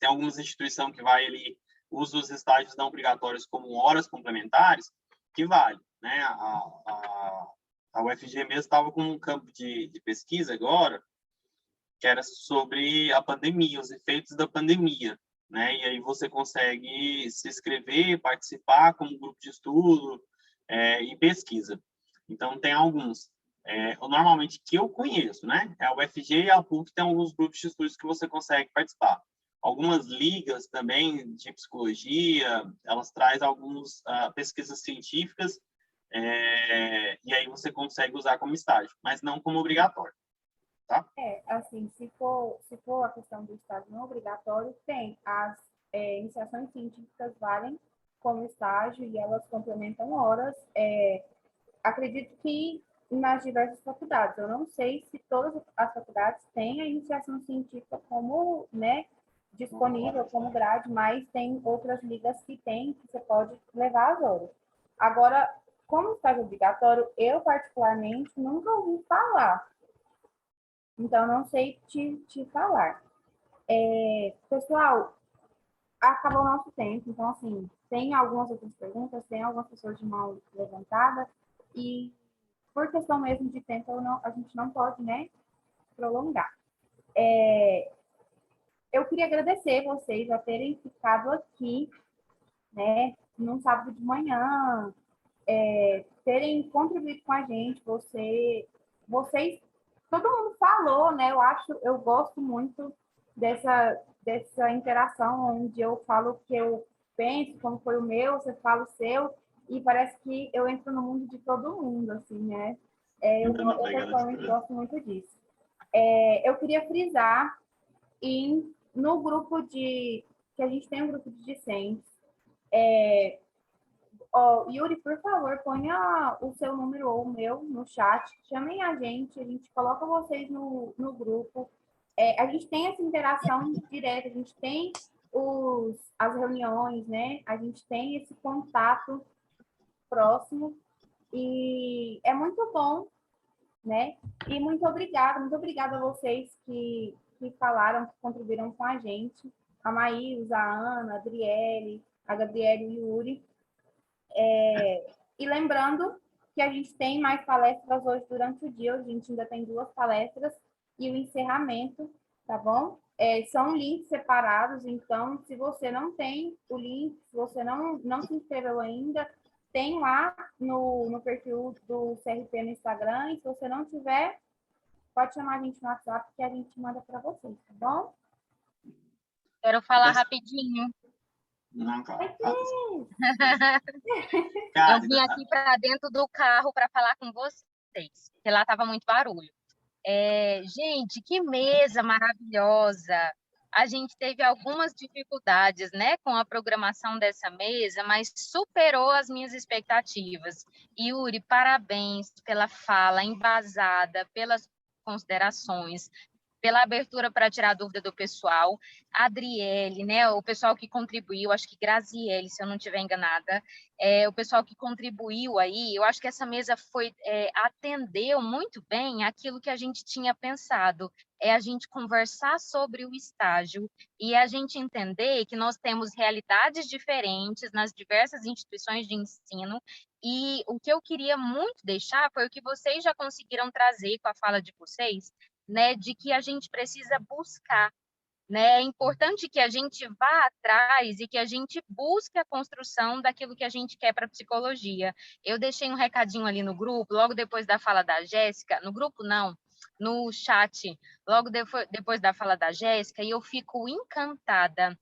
algumas instituições que vai ali, usa os estágios não obrigatórios como horas complementares, que vale, né? A UFG mesmo estava com um campo de pesquisa agora, que era sobre a pandemia, os efeitos da pandemia, né? E aí você consegue se inscrever, participar como grupo de estudo e pesquisa. Então, tem alguns. Normalmente, que eu conheço, né? A UFG e a PUC tem alguns grupos de estudos que você consegue participar. Algumas ligas também de psicologia, elas trazem algumas pesquisas científicas, e aí você consegue usar como estágio, mas não como obrigatório. Tá? Assim, se for a questão do estágio não obrigatório, tem as iniciações científicas valem como estágio e elas complementam horas. Acredito que nas diversas faculdades, eu não sei se todas as faculdades têm a iniciação científica como, né, disponível como grade, mas tem outras ligas que tem, que você pode levar as horas. Agora, como estágio obrigatório, eu particularmente nunca ouvi falar. Então, não sei te falar. Pessoal, acabou o nosso tempo. Então, assim, tem algumas outras perguntas, tem algumas pessoas de mão levantada. E, por questão mesmo de tempo, a gente não pode, né, prolongar. Eu queria agradecer vocês a terem ficado aqui, né, num sábado de manhã, terem contribuído com a gente. Vocês, todo mundo falou, né? Eu gosto muito dessa interação onde eu falo o que eu penso, como foi o meu, você fala o seu, e parece que eu entro no mundo de todo mundo, assim, né? Eu pessoalmente gosto muito disso. Eu queria frisar no grupo que a gente tem um grupo de discentes. Yuri, por favor, ponha o seu número ou o meu no chat, chamem a gente coloca vocês no grupo. A gente tem essa interação direta, a gente tem as reuniões, né? A gente tem esse contato próximo e é muito bom, né? E muito obrigada a vocês que falaram, que contribuíram com a gente. A Maísa, a Ana, a Adriele, a Gabriele e o Yuri. E lembrando que a gente tem mais palestras hoje durante o dia, a gente ainda tem 2 palestras e o encerramento, tá bom? São links separados, então, se você não tem o link, se você não se inscreveu ainda, tem lá no perfil do CRP no Instagram, e se você não tiver, pode chamar a gente no WhatsApp que a gente manda para vocês, tá bom? Quero falar rapidinho. Não, cara. Eu vim aqui para dentro do carro para falar com vocês, porque lá estava muito barulho. Gente, que mesa maravilhosa! A gente teve algumas dificuldades, né, com a programação dessa mesa, mas superou as minhas expectativas. Yuri, parabéns pela fala embasada, pelas considerações, pela abertura para tirar a dúvida do pessoal. A Adriele, né, o pessoal que contribuiu, acho que Graziele, se eu não estiver enganada, o pessoal que contribuiu aí, eu acho que essa mesa atendeu muito bem aquilo que a gente tinha pensado, a gente conversar sobre o estágio e a gente entender que nós temos realidades diferentes nas diversas instituições de ensino, e o que eu queria muito deixar foi o que vocês já conseguiram trazer com a fala de vocês, né, de que a gente precisa buscar, né? É importante que a gente vá atrás e que a gente busque a construção daquilo que a gente quer para a psicologia. Eu deixei um recadinho ali no grupo, logo depois da fala da Jéssica, no grupo não, no chat, logo depois da fala da Jéssica, e eu fico encantada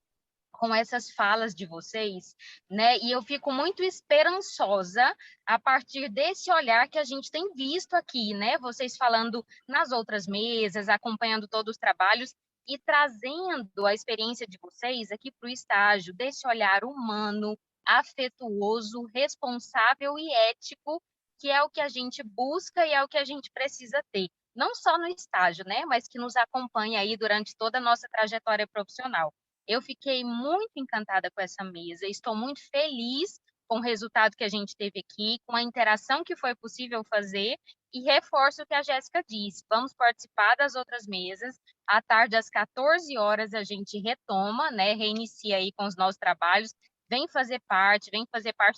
com essas falas de vocês, né? E eu fico muito esperançosa a partir desse olhar que a gente tem visto aqui, né? Vocês falando nas outras mesas, acompanhando todos os trabalhos e trazendo a experiência de vocês aqui para o estágio, desse olhar humano, afetuoso, responsável e ético, que é o que a gente busca e é o que a gente precisa ter. Não só no estágio, né? Mas que nos acompanha aí durante toda a nossa trajetória profissional. Eu fiquei muito encantada com essa mesa, estou muito feliz com o resultado que a gente teve aqui, com a interação que foi possível fazer, e reforço o que a Jéssica disse, vamos participar das outras mesas, à tarde às 14 horas a gente retoma, né, reinicia aí com os nossos trabalhos, vem fazer parte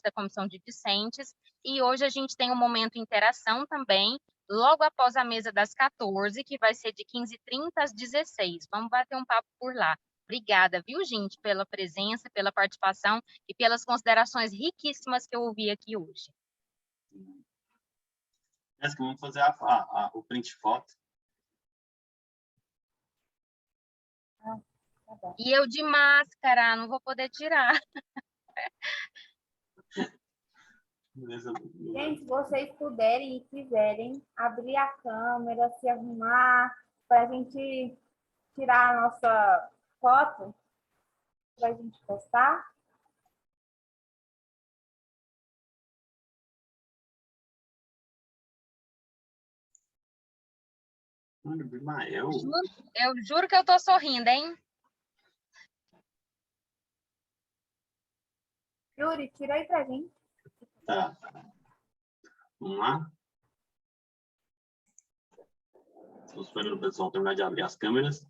da comissão de discentes, e hoje a gente tem um momento interação também, logo após a mesa das 14, que vai ser de 15h30 às 16h, vamos bater um papo por lá. Obrigada, viu, gente, pela presença, pela participação e pelas considerações riquíssimas que eu ouvi aqui hoje. Vamos fazer o print foto. E eu de máscara, não vou poder tirar. Gente, se vocês puderem e quiserem abrir a câmera, se arrumar, para a gente tirar a nossa foto, para a gente postar. Eu juro que eu tô sorrindo, hein? Yuri, tira aí pra gente. Tá. Vamos lá. Estamos esperando o pessoal terminar de abrir as câmeras.